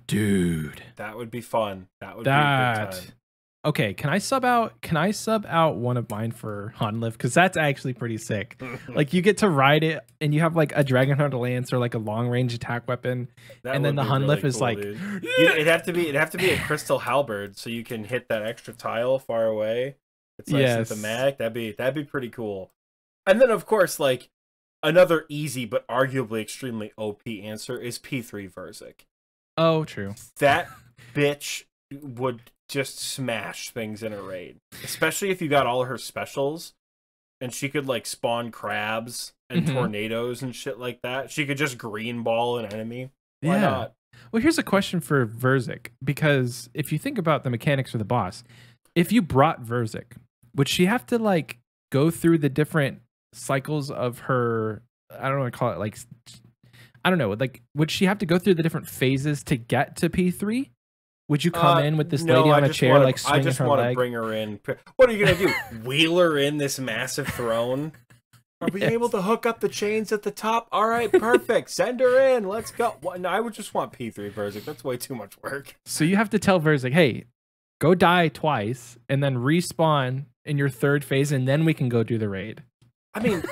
Dude. That would be fun. That would be a good time. Okay, can I sub out one of mine for Hunliff? Because that's actually pretty sick. Like you get to ride it and you have like a Dragonheart Lance or like a long range attack weapon. And then the Hunliff really is cool, like it'd have to be a crystal halberd so you can hit that extra tile far away. It's nice and thematic. That'd be pretty cool. And then of course, like another easy but arguably extremely OP answer is P3 Verzik. Oh, true. That bitch would just smash things in a raid, especially if you got all her specials, and she could like spawn crabs and tornadoes and shit like that. She could just green ball an enemy. Why not? Well, here's a question for Verzik, because if you think about the mechanics for the boss, if you brought Verzik, would she have to like go through the different cycles of her, I don't know what to call it, like, I don't know, like, would she have to go through the different phases to get to P3? Would you come in with this lady on a chair, like swinging her leg? I just want to bring her in. What are you gonna do? Wheel her in this massive throne? Are we able to hook up the chains at the top? All right, perfect. Send her in. Let's go. No, I would just want P3 Verzik. That's way too much work. So you have to tell Verzik, hey, go die twice and then respawn in your third phase, and then we can go do the raid. I mean,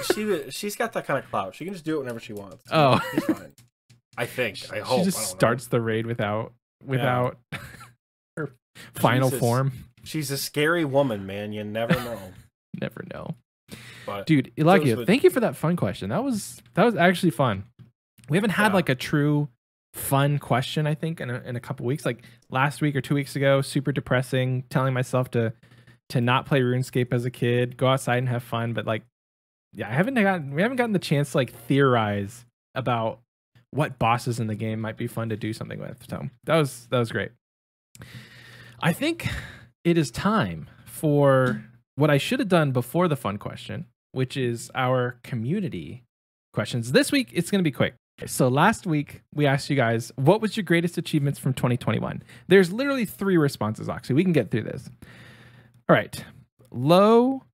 she's got that kind of clout. She can just do it whenever she wants. Oh, she's fine. I think. I hope. She just starts the raid without her final form. She's a scary woman, man. You never know. Never know. But dude, Ilagio, thank you for that fun question. That was actually fun. We haven't had like a true fun question, I think, in a couple weeks. Like last week or 2 weeks ago, super depressing, telling myself to not play RuneScape as a kid, go outside and have fun. But like, yeah, we haven't gotten the chance to like theorize about what bosses in the game might be fun to do something with. So that was great. I think it is time for what I should have done before the fun question, which is our community questions. This week, it's going to be quick. So last week, we asked you guys, what was your greatest achievements from 2021? There's literally 3 responses, Oxie. We can get through this. All right. Lobotomizer.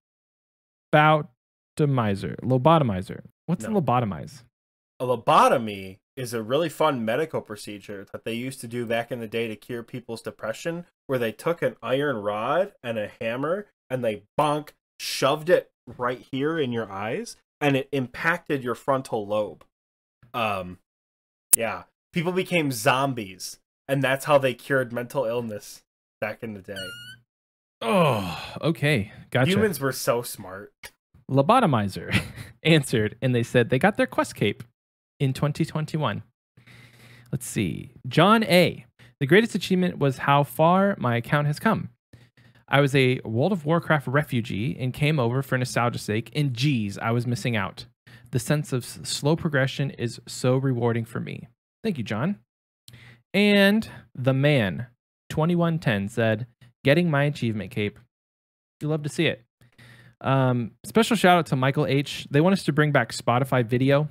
What's a lobotomize? A lobotomy is a really fun medical procedure that they used to do back in the day to cure people's depression, where they took an iron rod and a hammer and they shoved it right here in your eyes, and it impacted your frontal lobe. Yeah, people became zombies, and that's how they cured mental illness back in the day. Oh, okay, gotcha. Humans were so smart. Lobotomizer answered, and they said they got their quest cape in 2021. Let's see. John A. The greatest achievement was how far my account has come. I was a World of Warcraft refugee and came over for nostalgia's sake, and geez, I was missing out. The sense of slow progression is so rewarding for me. Thank you, John. And the man, 2110, said, getting my achievement cape. You love to see it. Special shout out to Michael H. They want us to bring back Spotify video.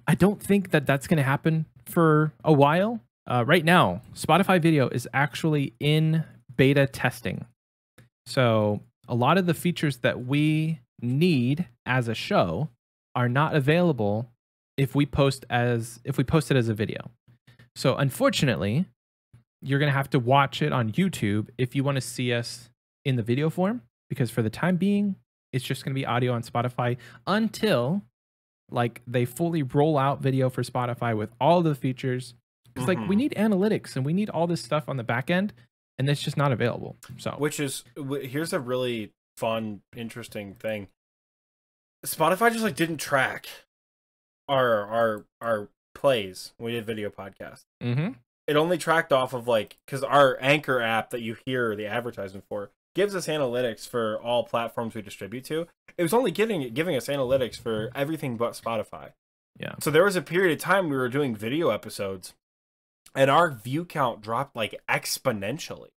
I don't think that that's going to happen for a while. Right now, Spotify video is actually in beta testing. So a lot of the features that we need as a show are not available if we post it as a video. So unfortunately, you're going to have to watch it on YouTube if you want to see us in the video form, because for the time being, it's just going to be audio on Spotify until like they fully roll out video for Spotify with all the features. Because like we need analytics and we need all this stuff on the back end, and it's just not available. So here's a really fun, interesting thing. Spotify just like didn't track our plays when we did video podcast. It only tracked off of like, because our Anchor app that you hear the advertisement for gives us analytics for all platforms we distribute to. It was only giving us analytics for everything but Spotify. Yeah. So there was a period of time we were doing video episodes, and our view count dropped like exponentially.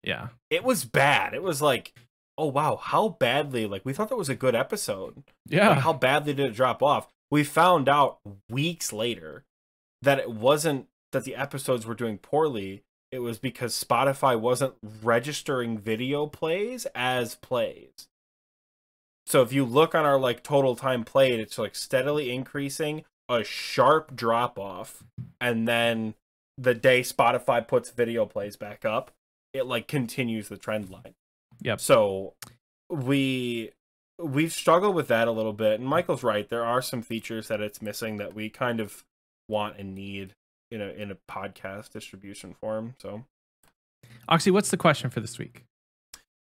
Yeah. It was bad. It was like, oh wow, how badly, like we thought that was a good episode. Yeah. Like, how badly did it drop off? We found out weeks later that it wasn't that the episodes were doing poorly. It was because Spotify wasn't registering video plays as plays. So if you look on our like total time played, it's like steadily increasing, a sharp drop off, and then the day Spotify puts video plays back up, it like continues the trend line. Yep. So we've struggled with that a little bit, and Michael's right. There are some features that it's missing that we kind of want and need in a podcast distribution form. So, Oxie, what's the question for this week?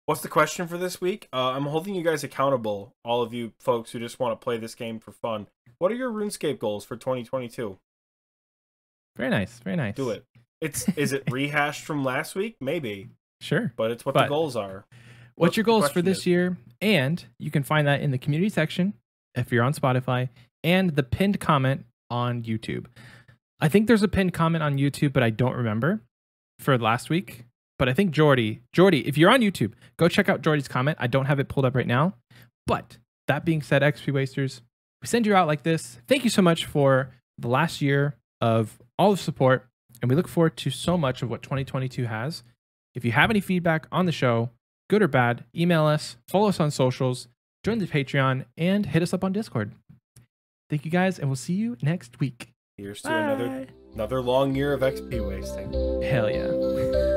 What's the question for this week? I'm holding you guys accountable, all of you folks who just want to play this game for fun. What are your RuneScape goals for 2022? Very nice. Very nice. Do it. Is it rehashed from last week? Maybe. Sure. But it's what the goals are. What's your goals for this year? And you can find that in the community section if you're on Spotify, and the pinned comment on YouTube. I think there's a pinned comment on YouTube, but I don't remember for last week. But I think Jordy, if you're on YouTube, go check out Jordy's comment. I don't have it pulled up right now. But that being said, XP Wasters, we send you out like this. Thank you so much for the last year of all the support. And we look forward to so much of what 2022 has. If you have any feedback on the show, good or bad, email us, follow us on socials, join the Patreon, and hit us up on Discord. Thank you guys, and we'll see you next week. Here's to another long year of XP wasting. Hell yeah.